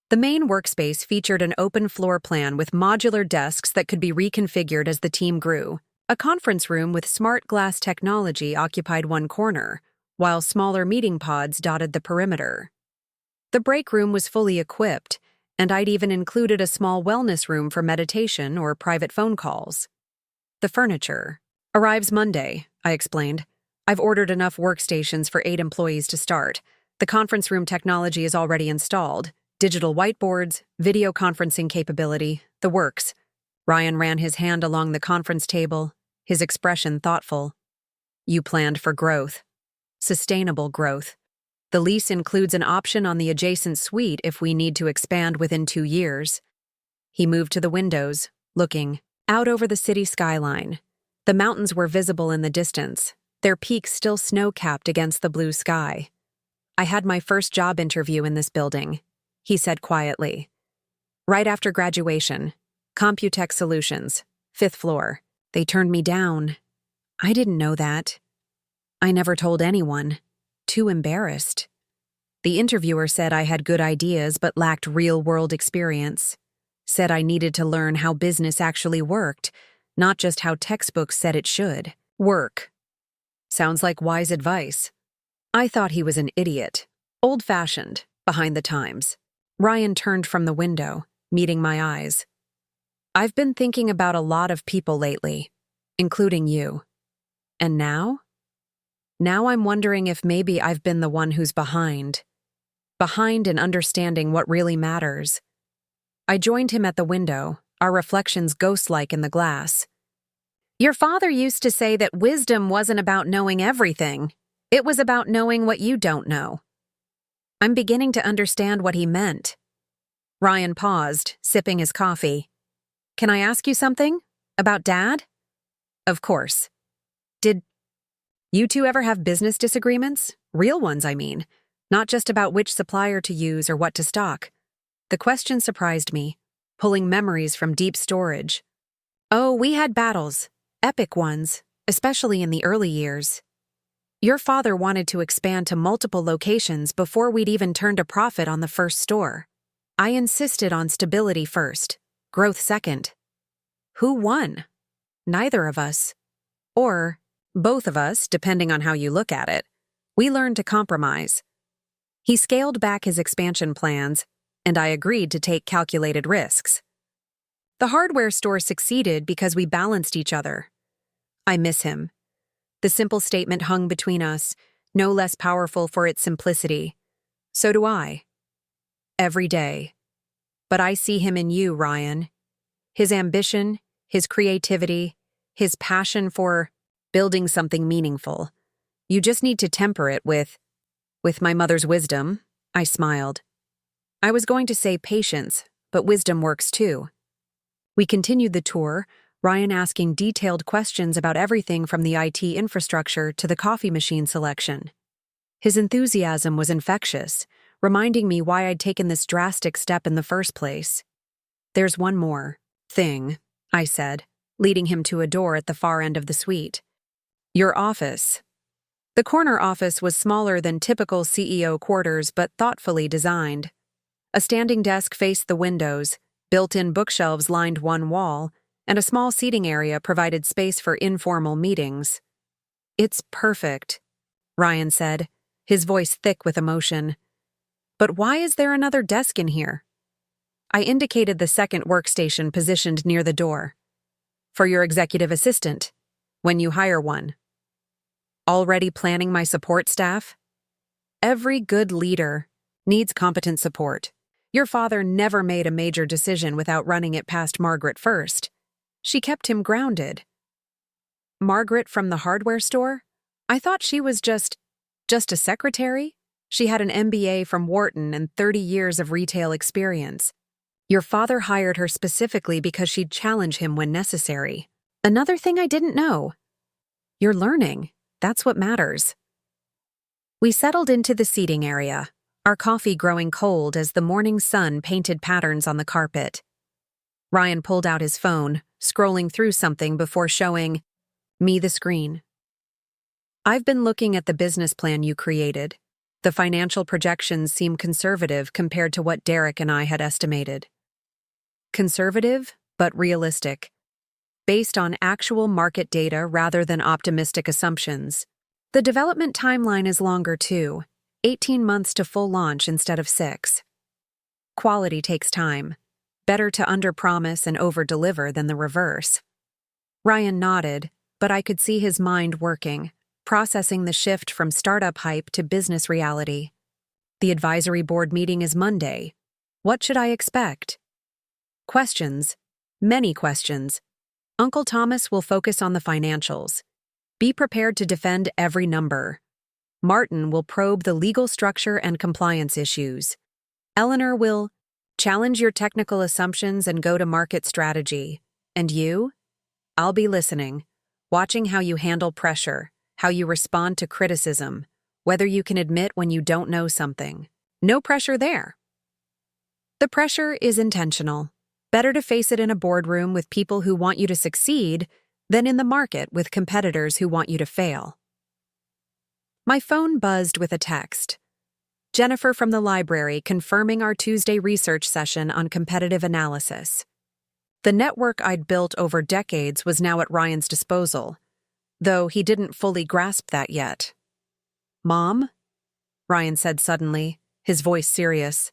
Speaker 1: The main workspace featured an open floor plan with modular desks that could be reconfigured as the team grew. A conference room with smart glass technology occupied one corner, while smaller meeting pods dotted the perimeter. The break room was fully equipped, and I'd even included a small wellness room for meditation or private phone calls. "The furniture arrives Monday," I explained. "I've ordered enough workstations for 8 employees to start. The conference room technology is already installed. Digital whiteboards, video conferencing capability, the works." Ryan ran his hand along the conference table, his expression thoughtful. "You planned for growth. Sustainable growth. The lease includes an option on the adjacent suite if we need to expand within 2 years." He moved to the windows, looking out over the city skyline. The mountains were visible in the distance, their peaks still snow-capped against the blue sky. "I had my first job interview in this building," he said quietly. "Right after graduation. Computech Solutions, 5th floor. They turned me down. I didn't know that. I never told anyone. Too embarrassed. The interviewer said I had good ideas but lacked real-world experience. Said I needed to learn how business actually worked, not just how textbooks said it should. Work. Sounds like wise advice. I thought he was an idiot. Old-fashioned, behind the times. Ryan turned from the window, meeting my eyes. "I've been thinking about a lot of people lately, including you. And now? Now I'm wondering if maybe I've been the one who's behind. Behind in understanding what really matters." I joined him at the window, our reflections ghost-like in the glass. "Your father used to say that wisdom wasn't about knowing everything. It was about knowing what you don't know." I'm beginning to understand what he meant. Ryan paused, sipping his coffee. "Can I ask you something? About Dad?" "Of course. Did you two ever have business disagreements? Real ones, I mean. Not just about which supplier to use or what to stock." The question surprised me, pulling memories from deep storage. "Oh, we had battles. Epic ones, especially in the early years." Your father wanted to expand to multiple locations before we'd even turned a profit on the first store. I insisted on stability first, growth second. Who won? Neither of us. Or both of us, depending on how you look at it. We learned to compromise. He scaled back his expansion plans, and I agreed to take calculated risks. The hardware store succeeded because we balanced each other. I miss him. The simple statement hung between us, no less powerful for its simplicity. So do I. Every day. But I see him in you, Ryan. His ambition, his creativity, his passion for building something meaningful. You just need to temper it with my mother's wisdom. I smiled. I was going to say patience, but wisdom works too. We continued the tour, Ryan asking detailed questions about everything from the IT infrastructure to the coffee machine selection. His enthusiasm was infectious, reminding me why I'd taken this drastic step in the first place. There's one more thing, I said, leading him to a door at the far end of the suite. Your office. The corner office was smaller than typical CEO quarters but thoughtfully designed. A standing desk faced the windows, built-in bookshelves lined one wall, and a small seating area provided space for informal meetings. It's perfect, Ryan said, his voice thick with emotion. But why is there another desk in here? I indicated the second workstation positioned near the door. For your executive assistant, when you hire one. Already planning my support staff? Every good leader needs competent support. Your father never made a major decision without running it past Margaret first. She kept him grounded. Margaret from the hardware store? I thought she was just a secretary? She had an MBA from Wharton and 30 years of retail experience. Your father hired her specifically because she'd challenge him when necessary. Another thing I didn't know. You're learning. That's what matters. We settled into the seating area, our coffee growing cold as the morning sun painted patterns on the carpet. Ryan pulled out his phone, scrolling through something before showing me the screen. I've been looking at the business plan you created. The financial projections seem conservative compared to what Derek and I had estimated. Conservative, but realistic. Based on actual market data rather than optimistic assumptions. The development timeline is longer too, 18 months to full launch instead of 6. Quality takes time. Better to underpromise and overdeliver than the reverse. Ryan nodded, but I could see his mind working, processing the shift from startup hype to business reality. The advisory board meeting is Monday. What should I expect? Questions. Many questions. Uncle Thomas will focus on the financials. Be prepared to defend every number. Martin will probe the legal structure and compliance issues. Eleanor will challenge your technical assumptions and go-to-market strategy. And you? I'll be listening, watching how you handle pressure, how you respond to criticism, whether you can admit when you don't know something. No pressure there. The pressure is intentional. Better to face it in a boardroom with people who want you to succeed than in the market with competitors who want you to fail. My phone buzzed with a text. Jennifer from the library confirming our Tuesday research session on competitive analysis. The network I'd built over decades was now at Ryan's disposal, though he didn't fully grasp that yet. Mom? Ryan said suddenly, his voice serious.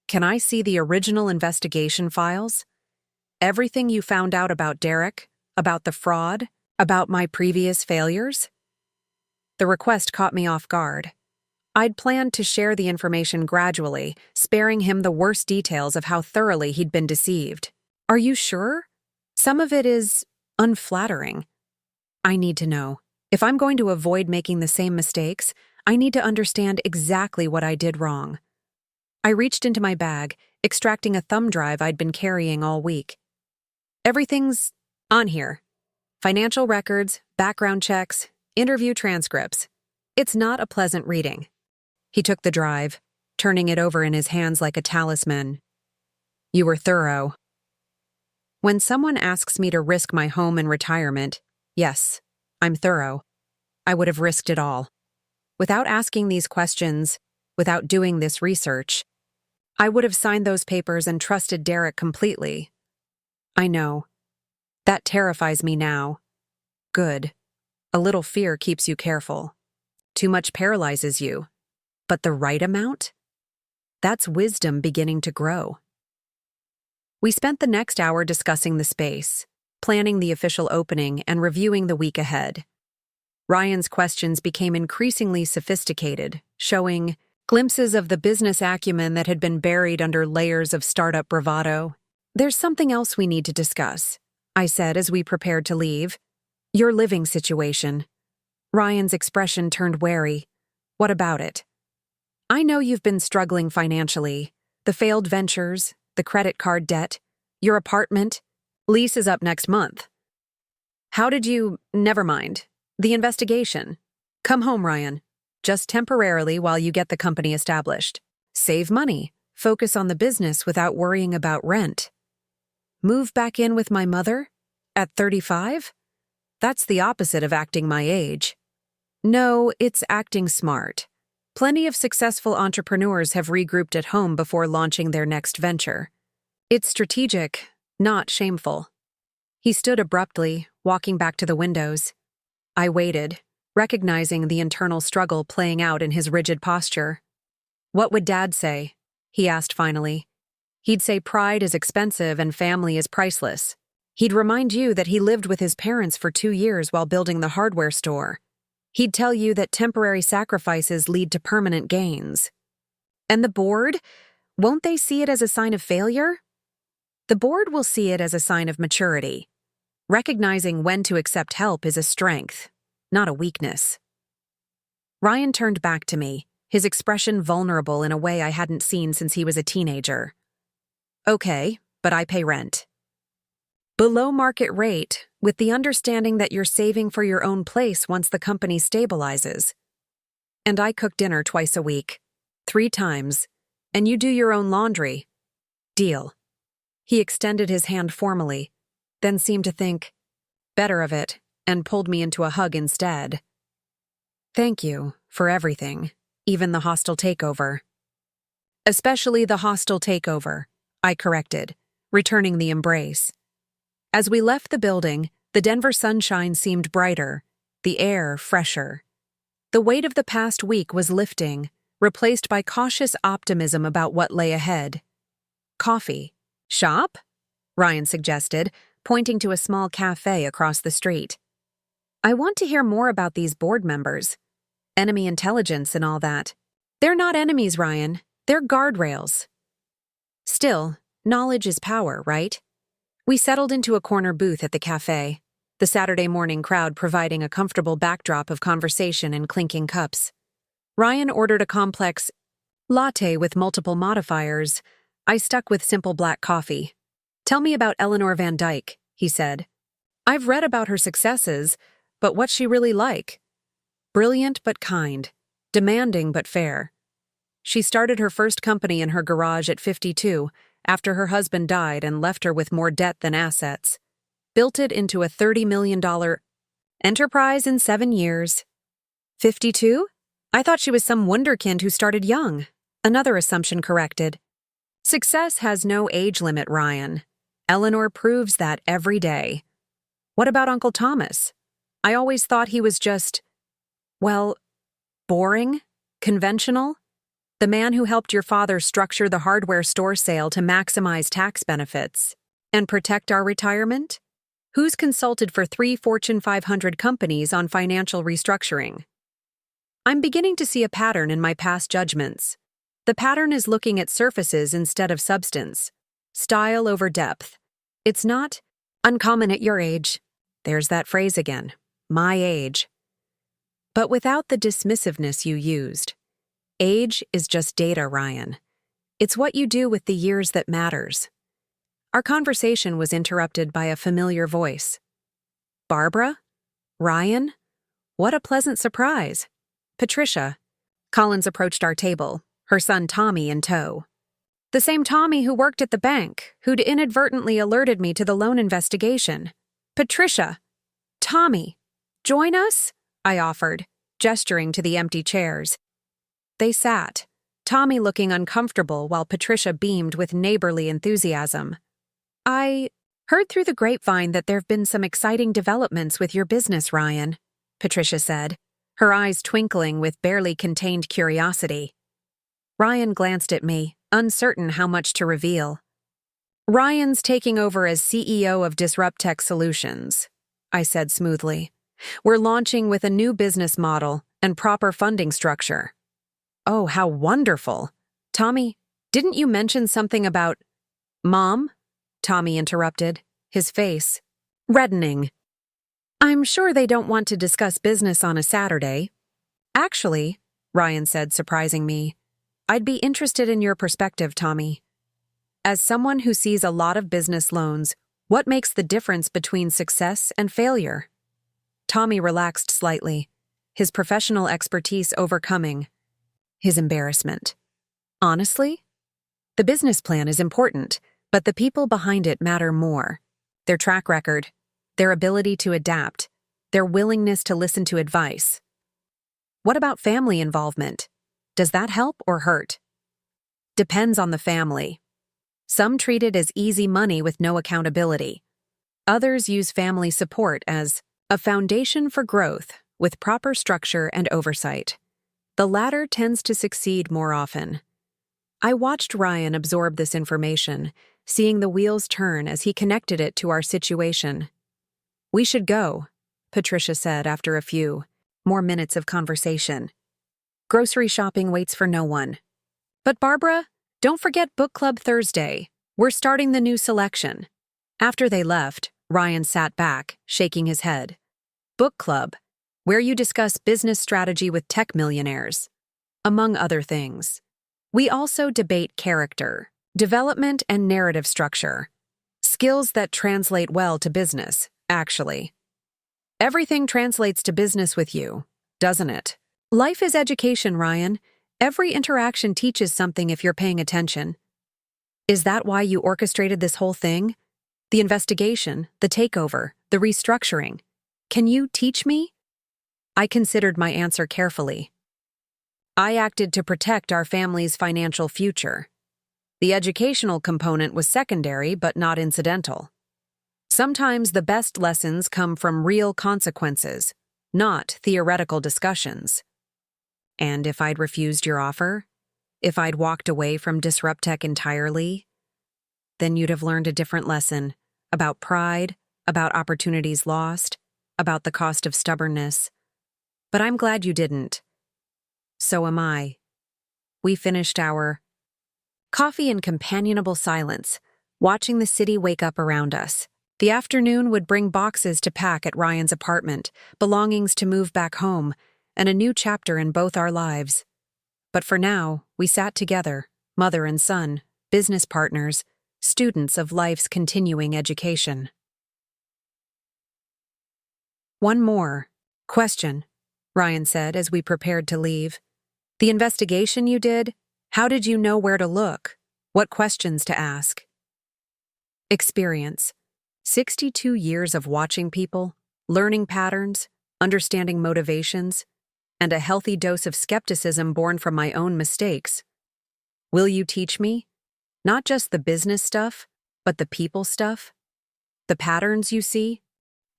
Speaker 1: Can I see the original investigation files? Everything you found out about Derek, about the fraud, about my previous failures? The request caught me off guard. I'd planned to share the information gradually, sparing him the worst details of how thoroughly he'd been deceived. Are you sure? Some of it is unflattering. I need to know. If I'm going to avoid making the same mistakes, I need to understand exactly what I did wrong. I reached into my bag, extracting a thumb drive I'd been carrying all week. Everything's on here. Financial records, background checks, interview transcripts. It's not a pleasant reading. He took the drive, turning it over in his hands like a talisman. You were thorough. When someone asks me to risk my home and retirement, yes, I'm thorough. I would have risked it all. Without asking these questions, without doing this research, I would have signed those papers and trusted Derek completely. I know. That terrifies me now. Good. A little fear keeps you careful. Too much paralyzes you. But the right amount? That's wisdom beginning to grow. We spent the next hour discussing the space, planning the official opening, and reviewing the week ahead. Ryan's questions became increasingly sophisticated, showing glimpses of the business acumen that had been buried under layers of startup bravado. "There's something else we need to discuss," I said as we prepared to leave. "Your living situation." Ryan's expression turned wary. "What about it?" "I know you've been struggling financially. The failed ventures, the credit card debt, your apartment. Lease is up next month. How did you— Never mind. The investigation. Come home, Ryan. Just temporarily while you get the company established. Save money. Focus on the business without worrying about rent." Move back in with my mother? At 35? That's the opposite of acting my age. No, it's acting smart. Plenty of successful entrepreneurs have regrouped at home before launching their next venture. It's strategic, not shameful. He stood abruptly, walking back to the windows. I waited, recognizing the internal struggle playing out in his rigid posture. "What would Dad say?" he asked finally. "He'd say pride is expensive and family is priceless. He'd remind you that he lived with his parents for 2 years while building the hardware store. He'd tell you that temporary sacrifices lead to permanent gains. And the board? Won't they see it as a sign of failure? The board will see it as a sign of maturity. Recognizing when to accept help is a strength, not a weakness." Ryan turned back to me, his expression vulnerable in a way I hadn't seen since he was a teenager. "Okay, but I pay rent. Below market rate, with the understanding that you're saving for your own place once the company stabilizes. And I cook dinner twice a week, 3 times, and you do your own laundry. Deal." He extended his hand formally, then seemed to think better of it and pulled me into a hug instead. "Thank you for everything, even the hostile takeover." "Especially the hostile takeover," I corrected, returning the embrace. As we left the building, the Denver sunshine seemed brighter, the air fresher. The weight of the past week was lifting, replaced by cautious optimism about what lay ahead. "Coffee. Shop?" Ryan suggested, pointing to a small cafe across the street. "I want to hear more about these board members. Enemy intelligence and all that." "They're not enemies, Ryan. They're guardrails." "Still, knowledge is power, right?" We settled into a corner booth at the cafe, the Saturday morning crowd providing a comfortable backdrop of conversation and clinking cups. Ryan ordered a complex latte with multiple modifiers. I stuck with simple black coffee. "Tell me about Eleanor Van Dyke," he said. "I've read about her successes, but what's she really like?" "Brilliant but kind. Demanding but fair. She started her first company in her garage at 52 after her husband died and left her with more debt than assets. Built it into a $30 million enterprise in 7 years." 52? I thought she was some wunderkind who started young. Another assumption corrected. Success has no age limit, Ryan. Eleanor proves that every day. What about Uncle Thomas? I always thought he was just, well, boring, conventional. The man who helped your father structure the hardware store sale to maximize tax benefits and protect our retirement? Who's consulted for 3 Fortune 500 companies on financial restructuring? I'm beginning to see a pattern in my past judgments. The pattern is looking at surfaces instead of substance, style over depth. It's not uncommon at your age. There's that phrase again, my age. But without the dismissiveness you used. Age is just data, Ryan. It's what you do with the years that matters. Our conversation was interrupted by a familiar voice. Barbara? Ryan? What a pleasant surprise. Patricia. Collins approached our table, her son Tommy in tow. The same Tommy who worked at the bank, who'd inadvertently alerted me to the loan investigation. Patricia. Tommy. Join us? I offered, gesturing to the empty chairs. They sat, Tommy looking uncomfortable while Patricia beamed with neighborly enthusiasm. I heard through the grapevine that there've been some exciting developments with your business, Ryan, Patricia said, her eyes twinkling with barely contained curiosity. Ryan glanced at me, uncertain how much to reveal. Ryan's taking over as CEO of DisruptTech Solutions, I said smoothly. We're launching with a new business model and proper funding structure. Oh, how wonderful. Tommy, didn't you mention something about… Mom? Tommy interrupted, his face reddening. I'm sure they don't want to discuss business on a Saturday. Actually, Ryan said, surprising me, I'd be interested in your perspective, Tommy. As someone who sees a lot of business loans, what makes the difference between success and failure? Tommy relaxed slightly, his professional expertise overcoming his embarrassment. Honestly, the business plan is important, but the people behind it matter more. Their track record, their ability to adapt, their willingness to listen to advice. What about family involvement? Does that help or hurt? Depends on the family. Some treat it as easy money with no accountability. Others use family support as a foundation for growth with proper structure and oversight. The latter tends to succeed more often. I watched Ryan absorb this information, seeing the wheels turn as he connected it to our situation. We should go, Patricia said after a few more minutes of conversation. Grocery shopping waits for no one. But Barbara, don't forget Book Club Thursday. We're starting the new selection. After they left, Ryan sat back, shaking his head. Book Club, where you discuss business strategy with tech millionaires, among other things. We also debate character, development, and narrative structure. Skills that translate well to business, actually. Everything translates to business with you, doesn't it? Life is education, Ryan. Every interaction teaches something if you're paying attention. Is that why you orchestrated this whole thing? The investigation, the takeover, the restructuring. Can you teach me? I considered my answer carefully. I acted to protect our family's financial future. The educational component was secondary but not incidental. Sometimes the best lessons come from real consequences, not theoretical discussions. And if I'd refused your offer, if I'd walked away from DisruptTech entirely, then you'd have learned a different lesson about pride, about opportunities lost, about the cost of stubbornness. But I'm glad you didn't. So am I. We finished our coffee in companionable silence, watching the city wake up around us. The afternoon would bring boxes to pack at Ryan's apartment, belongings to move back home, and a new chapter in both our lives. But for now, we sat together, mother and son, business partners, students of life's continuing education. One more question, Ryan said as we prepared to leave. The investigation you did, how did you know where to look? What questions to ask? Experience. 62 years of watching people, learning patterns, understanding motivations, and a healthy dose of skepticism born from my own mistakes. Will you teach me? Not just the business stuff, but the people stuff? The patterns you see?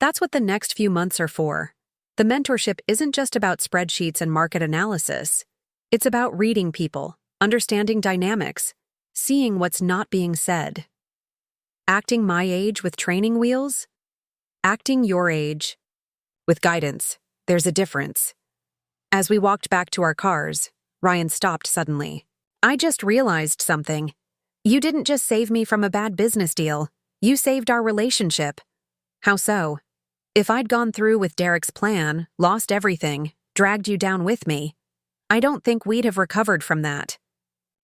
Speaker 1: That's what the next few months are for. The mentorship isn't just about spreadsheets and market analysis. It's about reading people, understanding dynamics, seeing what's not being said. Acting my age with training wheels? Acting your age with guidance. There's a difference. As we walked back to our cars, Ryan stopped suddenly. I just realized something. You didn't just save me from a bad business deal. You saved our relationship. How so? If I'd gone through with Derek's plan, lost everything, dragged you down with me, I don't think we'd have recovered from that.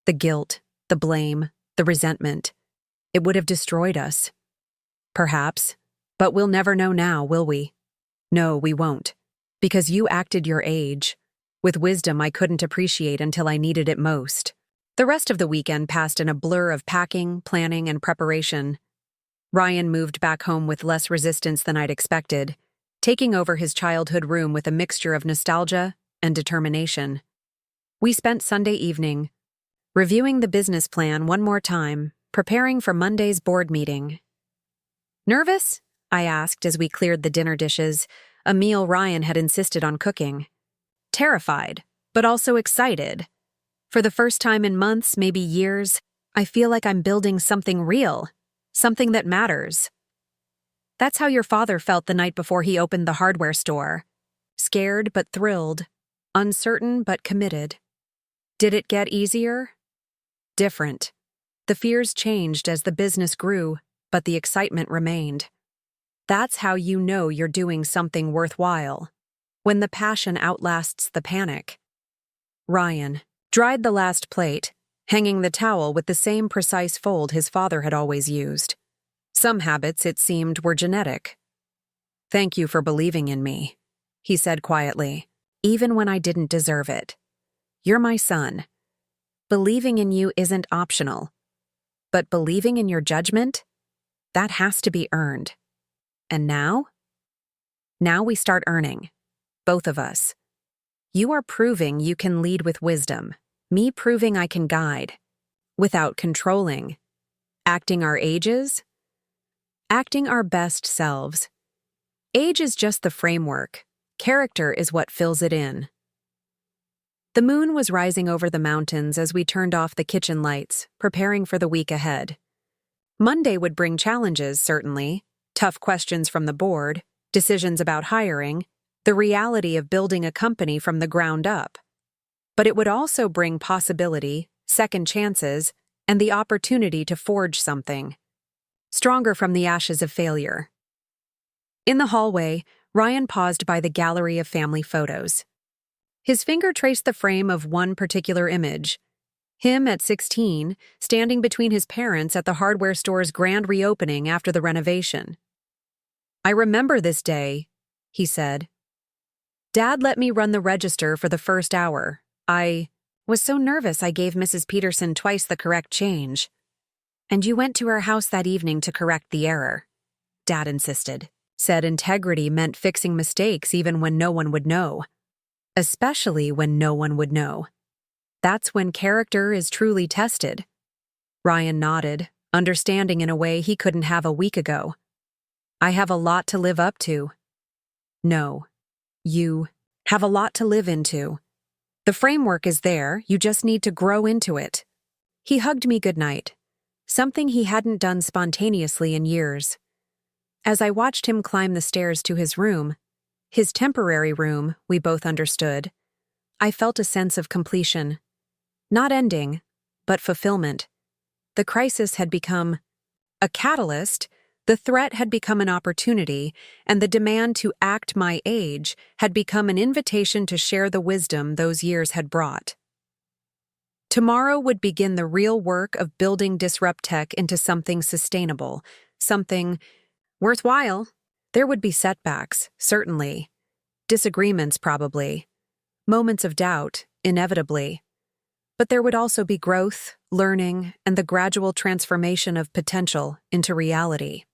Speaker 1: The guilt, the blame, the resentment. It would have destroyed us. Perhaps. But we'll never know now, will we? No, we won't. Because you acted your age, with wisdom I couldn't appreciate until I needed it most. The rest of the weekend passed in a blur of packing, planning, and preparation. Ryan moved back home with less resistance than I'd expected, taking over his childhood room with a mixture of nostalgia and determination. We spent Sunday evening reviewing the business plan one more time, preparing for Monday's board meeting. "Nervous?" I asked as we cleared the dinner dishes, a meal Ryan had insisted on cooking. "Terrified, but also excited. For the first time in months, maybe years, I feel like I'm building something real, something that matters." That's how your father felt the night before he opened the hardware store. Scared but thrilled, uncertain but committed. Did it get easier? Different. The fears changed as the business grew, but the excitement remained. That's how you know you're doing something worthwhile, when the passion outlasts the panic. Ryan dried the last plate, hanging the towel with the same precise fold his father had always used. Some habits, it seemed, were genetic. "Thank you for believing in me," he said quietly, "even when I didn't deserve it. You're my son. Believing in you isn't optional. But believing in your judgment? That has to be earned. And now? Now we start earning. Both of us. You are proving you can lead with wisdom. Me proving I can guide. Without controlling. Acting our ages? Acting our best selves. Age is just the framework. Character is what fills it in." The moon was rising over the mountains as we turned off the kitchen lights, preparing for the week ahead. Monday would bring challenges, certainly. Tough questions from the board, decisions about hiring, the reality of building a company from the ground up. But it would also bring possibility, second chances, and the opportunity to forge something stronger from the ashes of failure. In the hallway, Ryan paused by the gallery of family photos. His finger traced the frame of one particular image. Him at 16, standing between his parents at the hardware store's grand reopening after the renovation. "I remember this day," he said. "Dad let me run the register for the first hour. I was so nervous I gave Mrs. Peterson twice the correct change. And you went to her house that evening to correct the error," Dad insisted. Said integrity meant fixing mistakes even when no one would know. Especially when no one would know. That's when character is truly tested. Ryan nodded, understanding in a way he couldn't have a week ago. "I have a lot to live up to." "No. You have a lot to live into. The framework is there, you just need to grow into it." He hugged me goodnight, something he hadn't done spontaneously in years. As I watched him climb the stairs to his room, his temporary room, we both understood, I felt a sense of completion. Not ending, but fulfillment. The crisis had become a catalyst, the threat had become an opportunity, and the demand to act my age had become an invitation to share the wisdom those years had brought. Tomorrow would begin the real work of building Disrupt Tech into something sustainable, something worthwhile. There would be setbacks, certainly. Disagreements, probably. Moments of doubt, inevitably. But there would also be growth, learning, and the gradual transformation of potential into reality.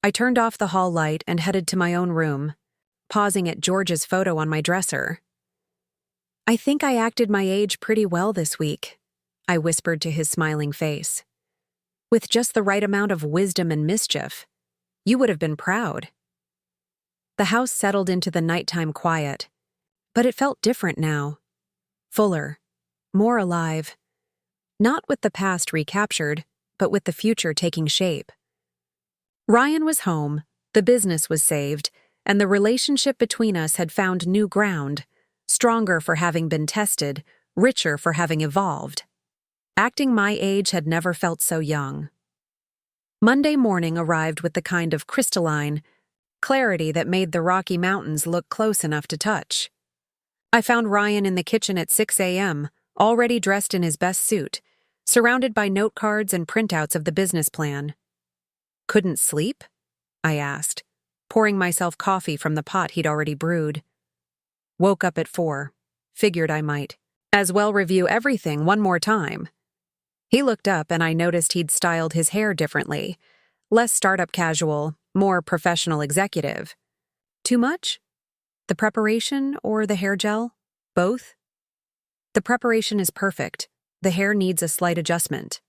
Speaker 1: I turned off the hall light and headed to my own room, pausing at George's photo on my dresser. "I think I acted my age pretty well this week," I whispered to his smiling face. "With just the right amount of wisdom and mischief. You would have been proud." The house settled into the nighttime quiet, but it felt different now. Fuller, more alive. Not with the past recaptured, but with the future taking shape. Ryan was home, the business was saved, and the relationship between us had found new ground, stronger for having been tested, richer for having evolved. Acting my age had never felt so young. Monday morning arrived with the kind of crystalline clarity that made the Rocky Mountains look close enough to touch. I found Ryan in the kitchen at 6 a.m., already dressed in his best suit, surrounded by note cards and printouts of the business plan. "Couldn't sleep?" I asked, pouring myself coffee from the pot he'd already brewed. "Woke up at 4. Figured I might as well review everything one more time." He looked up and I noticed he'd styled his hair differently. Less startup casual, more professional executive. Too much? The preparation or the hair gel? Both? The preparation is perfect. The hair needs a slight adjustment.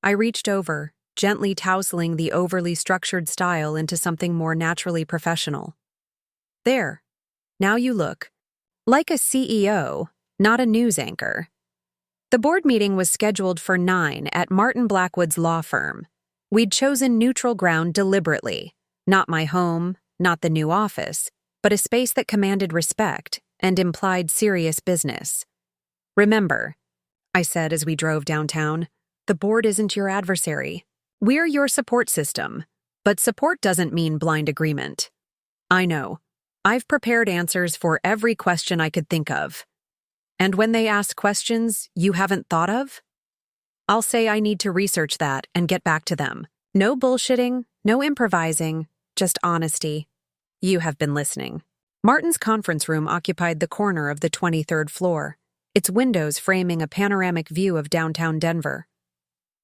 Speaker 1: I reached over, gently tousling the overly structured style into something more naturally professional. There. Now you look like a CEO, not a news anchor. The board meeting was scheduled for 9 at Martin Blackwood's law firm. We'd chosen neutral ground deliberately. Not my home, not the new office, but a space that commanded respect and implied serious business. Remember, I said as we drove downtown, the board isn't your adversary. We're your support system, but support doesn't mean blind agreement. I know. I've prepared answers for every question I could think of. And when they ask questions you haven't thought of, I'll say I need to research that and get back to them. No bullshitting, no improvising, just honesty. You have been listening. Martin's conference room occupied the corner of the 23rd floor, its windows framing a panoramic view of downtown Denver.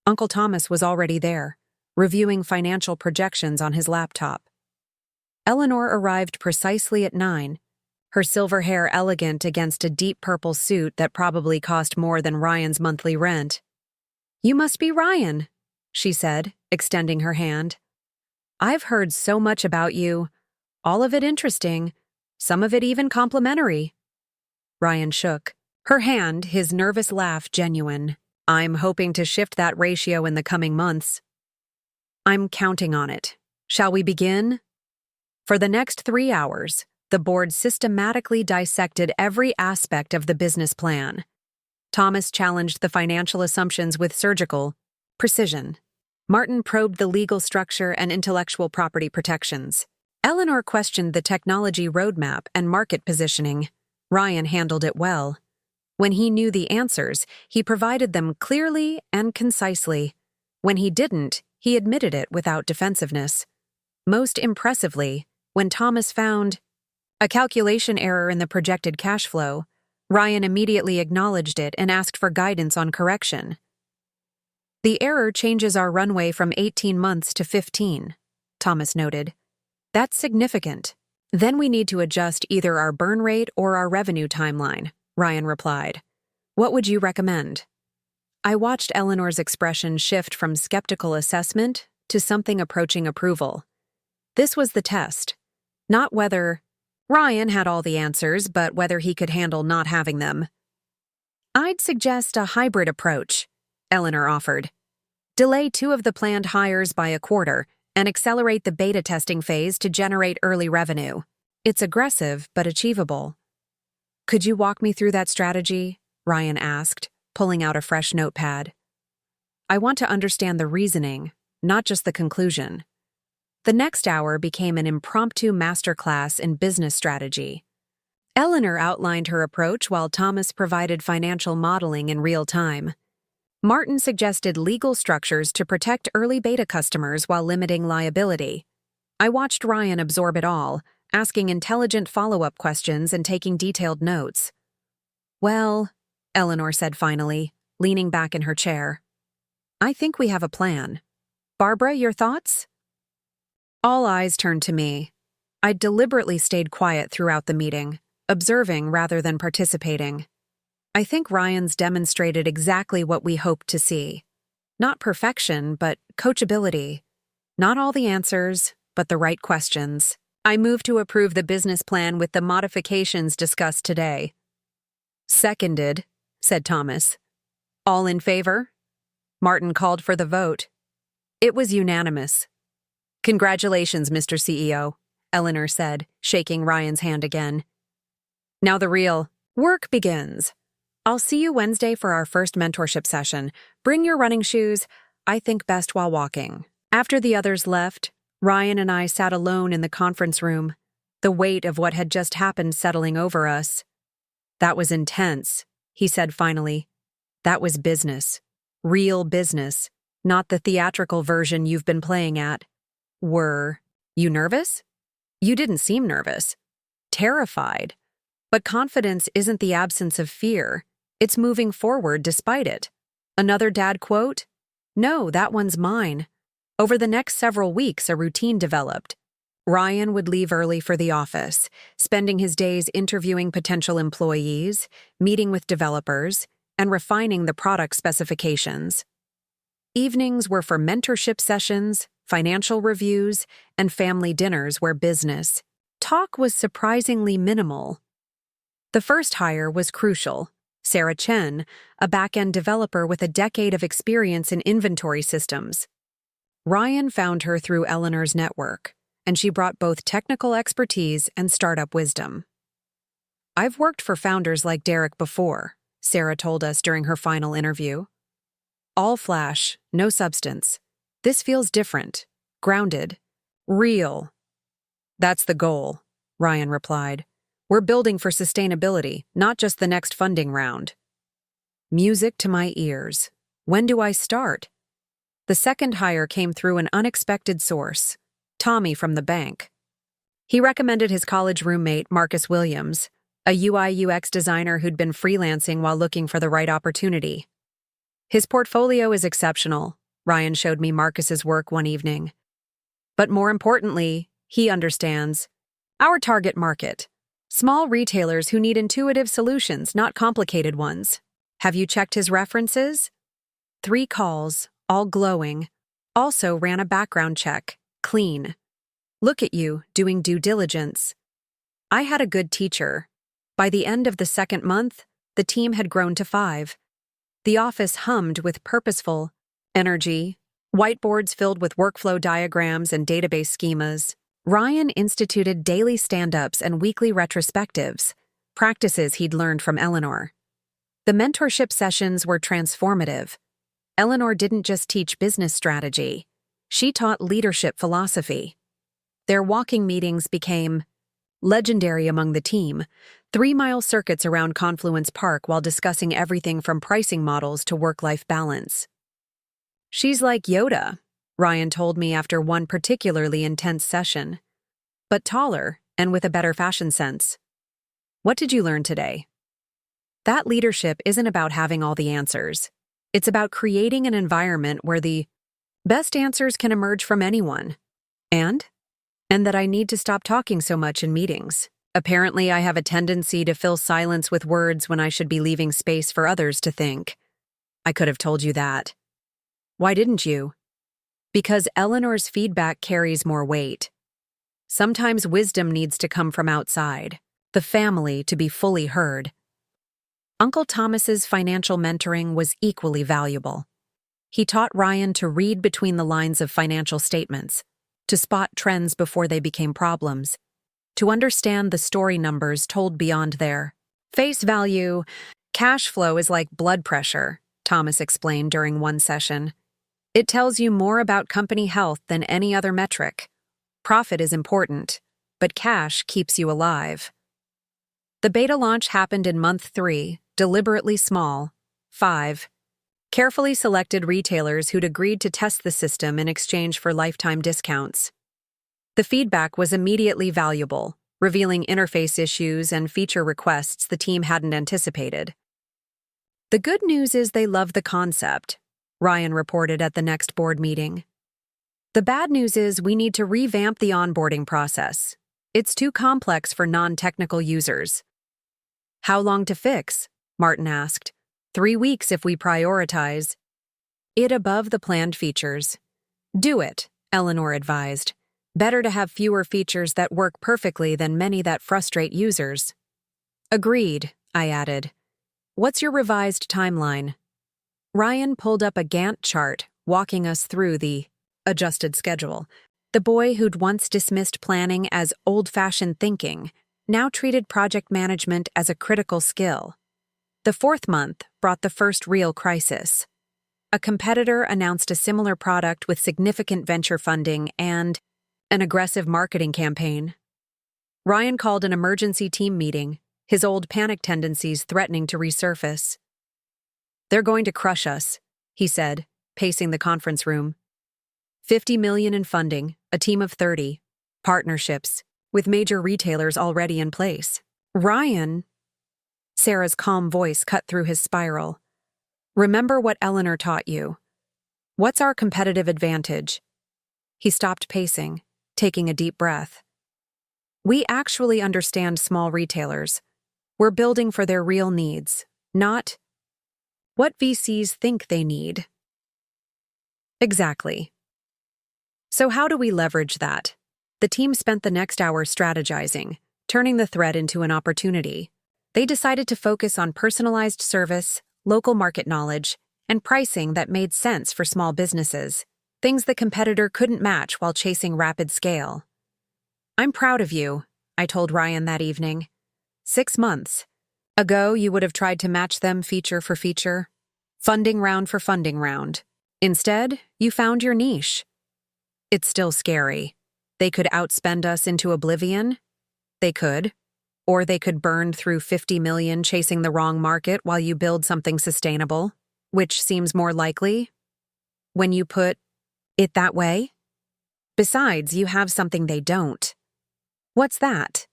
Speaker 1: Uncle Thomas was already there, reviewing financial projections on his laptop. Eleanor arrived precisely at 9, her silver hair elegant against a deep purple suit that probably cost more than Ryan's monthly rent. "You must be Ryan," she said, extending her hand. "I've heard so much about you. All of it interesting, some of it even complimentary." Ryan shook, her hand, his nervous laugh genuine. "I'm hoping to shift that ratio in the coming months." "I'm counting on it. Shall we begin?" For the next 3 hours, the board systematically dissected every aspect of the business plan. Thomas challenged the financial assumptions with surgical precision. Martin probed the legal structure and intellectual property protections. Eleanor questioned the technology roadmap and market positioning. Ryan handled it well. When he knew the answers, he provided them clearly and concisely. When he didn't, he admitted it without defensiveness. Most impressively, when Thomas found a calculation error in the projected cash flow, Ryan immediately acknowledged it and asked for guidance on correction. "The error changes our runway from 18 months to 15, Thomas noted. "That's significant. Then we need to adjust either our burn rate or our revenue timeline," Ryan replied. "What would you recommend?" I watched Eleanor's expression shift from skeptical assessment to something approaching approval. This was the test. Not whether Ryan had all the answers, but whether he could handle not having them. "I'd suggest a hybrid approach," Eleanor offered. "Delay 2 of the planned hires by a quarter and accelerate the beta testing phase to generate early revenue. It's aggressive, but achievable." "Could you walk me through that strategy?" Ryan asked, pulling out a fresh notepad. "I want to understand the reasoning, not just the conclusion." The next hour became an impromptu masterclass in business strategy. Eleanor outlined her approach while Thomas provided financial modeling in real time. Martin suggested legal structures to protect early beta customers while limiting liability. I watched Ryan absorb it all, asking intelligent follow-up questions and taking detailed notes. "Well," Eleanor said finally, leaning back in her chair, "I think we have a plan. Barbara, your thoughts?" All eyes turned to me. I deliberately stayed quiet throughout the meeting, observing rather than participating. I think Ryan's demonstrated exactly what we hoped to see. Not perfection, but coachability. Not all the answers, but the right questions. I moved to approve the business plan with the modifications discussed today. "Seconded," said Thomas. "All in favor?" Martin called for the vote. It was unanimous. "Congratulations, Mr. CEO," Eleanor said, shaking Ryan's hand again. "Now the real work begins. I'll see you Wednesday for our first mentorship session. Bring your running shoes. I think best while walking." After the others left, Ryan and I sat alone in the conference room, the weight of what had just happened settling over us. "That was intense," he said finally. "That was business. Real business, not the theatrical version you've been playing at. Were you nervous?" "You didn't seem nervous." "Terrified. But confidence isn't the absence of fear. It's moving forward despite it." Another dad quote? "No, that one's mine." Over the next several weeks, a routine developed. Ryan would leave early for the office, spending his days interviewing potential employees, meeting with developers, and refining the product specifications. Evenings were for mentorship sessions, financial reviews, and family dinners where business talk was surprisingly minimal. The first hire was crucial. Sarah Chen, a back-end developer with a decade of experience in inventory systems. Ryan found her through Eleanor's network, and she brought both technical expertise and startup wisdom. "I've worked for founders like Derek before," Sarah told us during her final interview. "All flash, no substance. This feels different, grounded, real." "That's the goal," Ryan replied. "We're building for sustainability, not just the next funding round." Music to my ears. When do I start? The second hire came through an unexpected source, Tommy from the bank. He recommended his college roommate, Marcus Williams, a UI/UX designer who'd been freelancing while looking for the right opportunity. "His portfolio is exceptional," Ryan showed me Marcus's work one evening. "But more importantly, he understands our target market. Small retailers who need intuitive solutions, not complicated ones. Have you checked his references?" 3 calls, all glowing. Also ran a background check. Clean. Look at you, doing due diligence. I had a good teacher. By the end of the second month, the team had grown to 5. The office hummed with purposeful energy, whiteboards filled with workflow diagrams and database schemas. Ryan instituted daily stand-ups and weekly retrospectives, practices he'd learned from Eleanor. The mentorship sessions were transformative. Eleanor didn't just teach business strategy. She taught leadership philosophy. Their walking meetings became legendary among the team, 3-mile circuits around Confluence Park while discussing everything from pricing models to work-life balance. "She's like Yoda," Ryan told me after one particularly intense session. "But taller and with a better fashion sense." "What did you learn today?" That leadership isn't about having all the answers. It's about creating an environment where the best answers can emerge from anyone. And that I need to stop talking so much in meetings. Apparently, I have a tendency to fill silence with words when I should be leaving space for others to think. I could have told you that. Why didn't you? Because Eleanor's feedback carries more weight. Sometimes wisdom needs to come from outside, the family, to be fully heard. Uncle Thomas's financial mentoring was equally valuable. He taught Ryan to read between the lines of financial statements, to spot trends before they became problems, to understand the story numbers told beyond their face value. "Cash flow is like blood pressure," Thomas explained during one session. "It tells you more about company health than any other metric. Profit is important, but cash keeps you alive." The beta launch happened in month 3, deliberately small. 5. Carefully selected retailers who'd agreed to test the system in exchange for lifetime discounts. The feedback was immediately valuable, revealing interface issues and feature requests the team hadn't anticipated. "The good news is they love the concept," Ryan reported at the next board meeting. "The bad news is we need to revamp the onboarding process. It's too complex for non-technical users." "How long to fix?" Martin asked. 3 weeks if we prioritize it above the planned features." "Do it," Eleanor advised. "Better to have fewer features that work perfectly than many that frustrate users." "Agreed," I added. "What's your revised timeline?" Ryan pulled up a Gantt chart, walking us through the adjusted schedule. The boy who'd once dismissed planning as old-fashioned thinking now treated project management as a critical skill. The 4th month brought the first real crisis. A competitor announced a similar product with significant venture funding and an aggressive marketing campaign. Ryan called an emergency team meeting, his old panic tendencies threatening to resurface. "They're going to crush us," he said, pacing the conference room. $50 million in funding, a team of 30, partnerships, with major retailers already in place. "Ryan," Sarah's calm voice cut through his spiral. "Remember what Eleanor taught you. What's our competitive advantage?" He stopped pacing, taking a deep breath. We actually understand small retailers. We're building for their real needs, not what VCs think they need. Exactly. So how do we leverage that? The team spent the next hour strategizing, turning the threat into an opportunity. They decided to focus on personalized service, local market knowledge, and pricing that made sense for small businesses, things the competitor couldn't match while chasing rapid scale. I'm proud of you, I told Ryan that evening. 6 months ago, you would have tried to match them feature for feature, funding round for funding round. Instead, you found your niche. It's still scary. They could outspend us into oblivion. They could. Or they could burn through 50 million chasing the wrong market while you build something sustainable, which seems more likely when you put it that way. Besides, you have something they don't. What's that?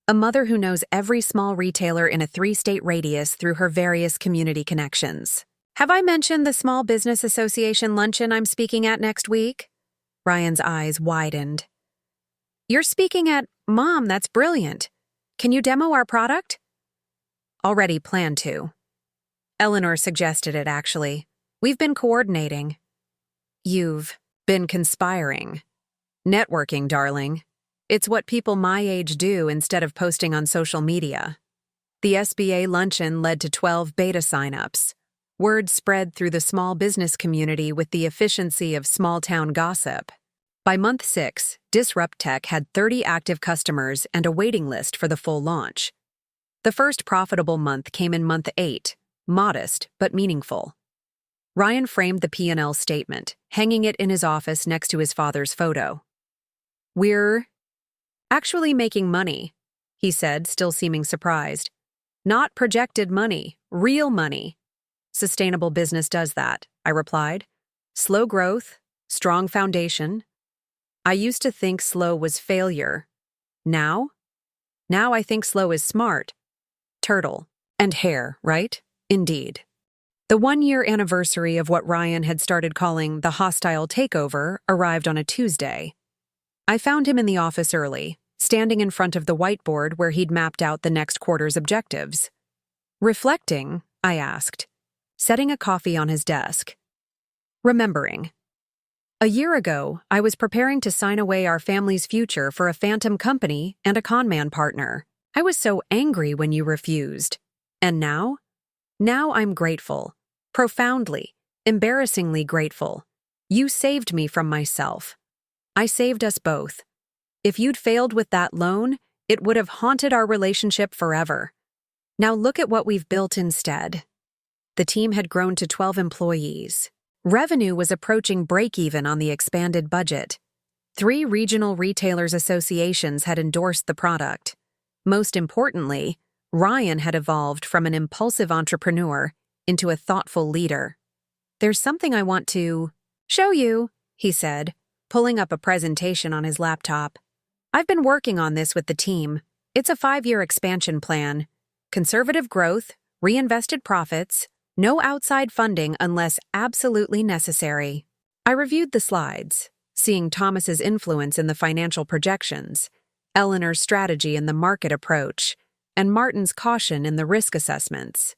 Speaker 1: A mother who knows every small retailer in a 3-state radius through her various community connections. Have I mentioned the Small Business Association luncheon I'm speaking at next week? Ryan's eyes widened. You're speaking at, Mom, that's brilliant. Can you demo our product? Already planned to. Eleanor suggested it, actually. We've been coordinating. You've been conspiring. Networking, darling. It's what people my age do instead of posting on social media. The SBA luncheon led to 12 beta signups. Word spread through the small business community with the efficiency of small-town gossip. By month 6, Disrupt Tech had 30 active customers and a waiting list for the full launch. The first profitable month came in month 8, modest but meaningful. Ryan framed the P&L statement, hanging it in his office next to his father's photo. We're actually making money, he said, still seeming surprised. Not projected money, real money. Sustainable business does that, I replied. Slow growth, strong foundation. I used to think slow was failure. Now I think slow is smart. Turtle. And hare, right? Indeed. The 1-year anniversary of what Ryan had started calling the hostile takeover arrived on a Tuesday. I found him in the office early, standing in front of the whiteboard where he'd mapped out the next quarter's objectives. Reflecting, I asked, setting a coffee on his desk. Remembering. A year ago, I was preparing to sign away our family's future for a phantom company and a conman partner. I was so angry when you refused. And now? Now I'm grateful. Profoundly, embarrassingly grateful. You saved me from myself. I saved us both. If you'd failed with that loan, it would have haunted our relationship forever. Now look at what we've built instead. The team had grown to 12 employees. Revenue was approaching break-even on the expanded budget. 3 regional retailers associations had endorsed the product. Most importantly, Ryan had evolved from an impulsive entrepreneur into a thoughtful leader. There's something I want to show you, he said, pulling up a presentation on his laptop. I've been working on this with the team. It's a 5-year expansion plan. Conservative growth, reinvested profits, no outside funding unless absolutely necessary. I reviewed the slides, seeing Thomas's influence in the financial projections, Eleanor's strategy in the market approach, and Martin's caution in the risk assessments.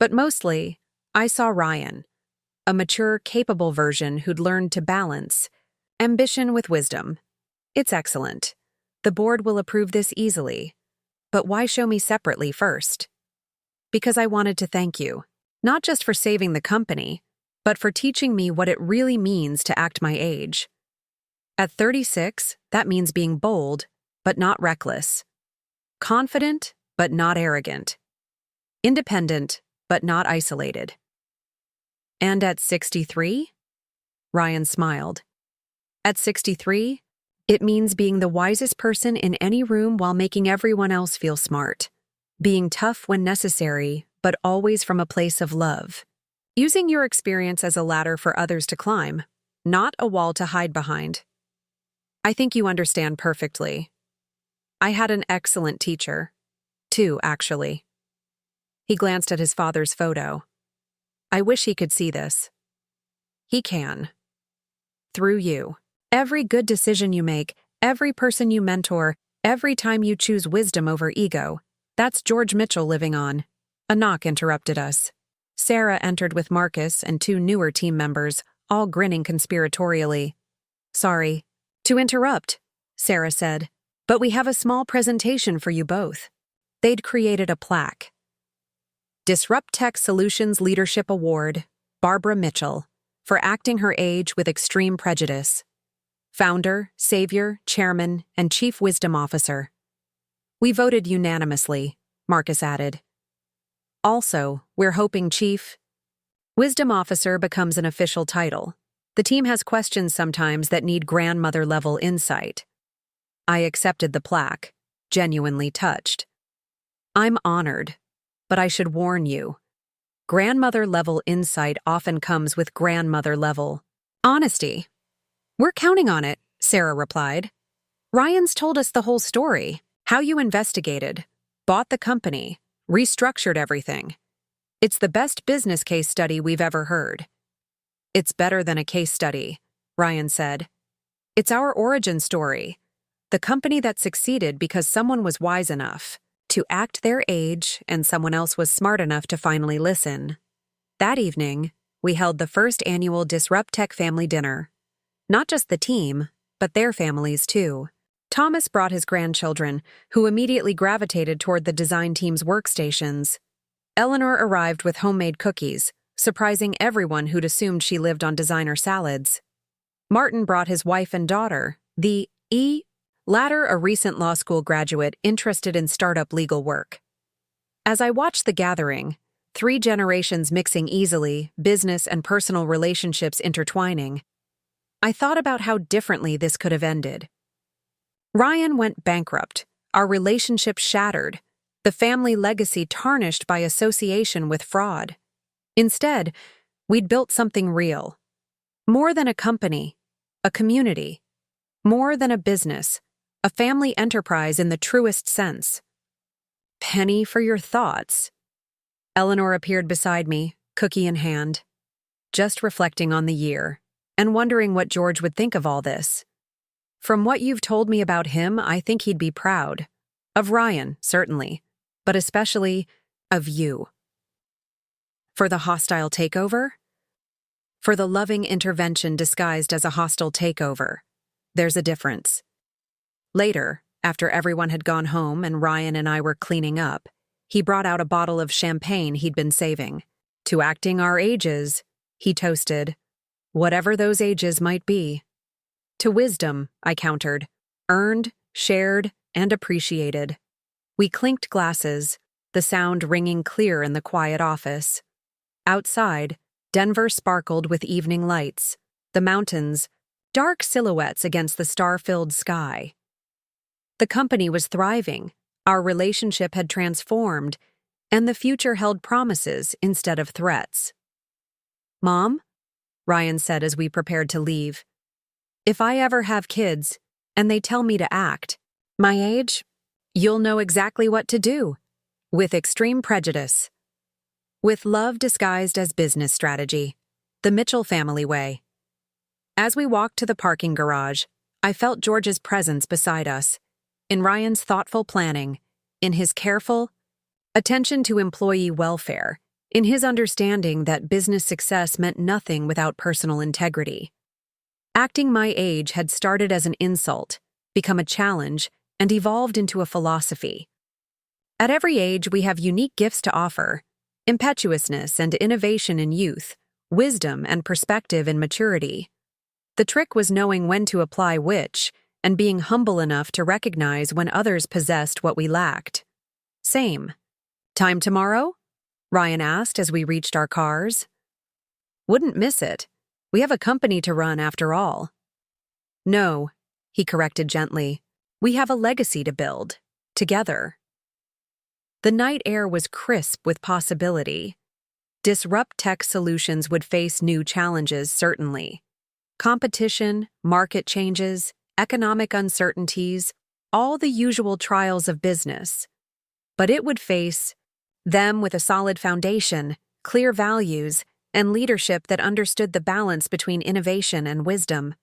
Speaker 1: But mostly, I saw Ryan, a mature, capable version who'd learned to balance ambition with wisdom. It's excellent. The board will approve this easily. But why show me separately first? Because I wanted to thank you. Not just for saving the company, but for teaching me what it really means to act my age. At 36, that means being bold, but not reckless. Confident, but not arrogant. Independent, but not isolated. And at 63? Ryan smiled. At 63, it means being the wisest person in any room while making everyone else feel smart. Being tough when necessary, but always from a place of love. Using your experience as a ladder for others to climb, not a wall to hide behind. I think you understand perfectly. I had an excellent teacher. 2, actually. He glanced at his father's photo. I wish he could see this. He can. Through you. Every good decision you make, Every person you mentor, every time you choose wisdom over ego, that's George Mitchell living on. A knock interrupted us. Sarah entered with Marcus and two newer team members, all grinning conspiratorially. "Sorry to interrupt," Sarah said, "but we have a small presentation for you both." They'd created a plaque. Disrupt Tech Solutions Leadership Award, Barbara Mitchell, for acting her age with extreme prejudice. Founder, savior, chairman, and chief wisdom officer. We voted unanimously, Marcus added. Also, we're hoping chief wisdom officer becomes an official title. The team has questions sometimes that need grandmother-level insight. I accepted the plaque, genuinely touched. I'm honored, but I should warn you. Grandmother-level insight often comes with grandmother-level honesty. We're counting on it, Sarah replied. Ryan's told us the whole story, how you investigated, bought the company, restructured everything. It's the best business case study we've ever heard. It's better than a case study, Ryan said. It's our origin story. The company that succeeded because someone was wise enough to act their age and someone else was smart enough to finally listen. That evening, we held the first annual Disrupt Tech family dinner. Not just the team, but their families too. Thomas brought his grandchildren, who immediately gravitated toward the design team's workstations. Eleanor arrived with homemade cookies, surprising everyone who'd assumed she lived on designer salads. Martin brought his wife and daughter, the latter a recent law school graduate interested in startup legal work. As I watched the gathering, 3 generations mixing easily, business and personal relationships intertwining, I thought about how differently this could have ended. Ryan went bankrupt, our relationship shattered, the family legacy tarnished by association with fraud. Instead, we'd built something real. More than a company, a community. More than a business, a family enterprise in the truest sense. Penny for your thoughts. Eleanor appeared beside me, cookie in hand, just reflecting on the year and wondering what George would think of all this. From what you've told me about him, I think he'd be proud. Of Ryan, certainly, but especially of you. For the hostile takeover? For the loving intervention disguised as a hostile takeover. There's a difference. Later, after everyone had gone home and Ryan and I were cleaning up, he brought out a bottle of champagne he'd been saving. To acting our ages, he toasted, whatever those ages might be. To wisdom, I countered, earned, shared, and appreciated. We clinked glasses, the sound ringing clear in the quiet office. Outside, Denver sparkled with evening lights, the mountains, dark silhouettes against the star-filled sky. The company was thriving, our relationship had transformed, and the future held promises instead of threats. Mom? Ryan said as we prepared to leave. If I ever have kids, and they tell me to act, my age, you'll know exactly what to do. With extreme prejudice. With love disguised as business strategy. The Mitchell family way. As we walked to the parking garage, I felt George's presence beside us. In Ryan's thoughtful planning, in his careful attention to employee welfare, in his understanding that business success meant nothing without personal integrity. Acting my age had started as an insult, become a challenge, and evolved into a philosophy. At every age, we have unique gifts to offer: impetuousness and innovation in youth, wisdom and perspective in maturity. The trick was knowing when to apply which, and being humble enough to recognize when others possessed what we lacked. Same. Time tomorrow? Ryan asked as we reached our cars. Wouldn't miss it. We have a company to run after all. No, he corrected gently. We have a legacy to build. Together. The night air was crisp with possibility. Disrupt Tech Solutions would face new challenges, certainly. Competition, market changes, economic uncertainties, all the usual trials of business. But it would face them with a solid foundation, clear values, and leadership that understood the balance between innovation and wisdom.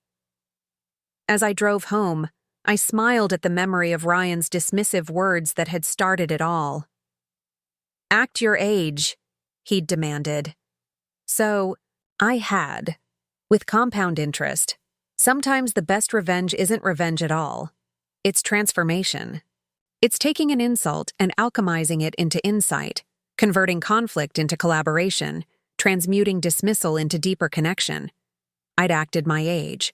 Speaker 1: As I drove home, I smiled at the memory of Ryan's dismissive words that had started it all. Act your age, he'd demanded. So, I had. With compound interest. Sometimes the best revenge isn't revenge at all. It's transformation. It's taking an insult and alchemizing it into insight, converting conflict into collaboration, transmuting dismissal into deeper connection. I'd acted my age.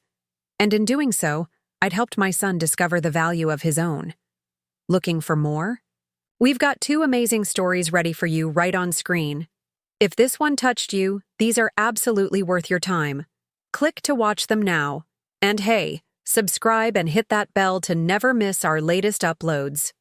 Speaker 1: And in doing so, I'd helped my son discover the value of his own. Looking for more? We've got 2 amazing stories ready for you right on screen. If this one touched you, these are absolutely worth your time. Click to watch them now. And hey, subscribe and hit that bell to never miss our latest uploads.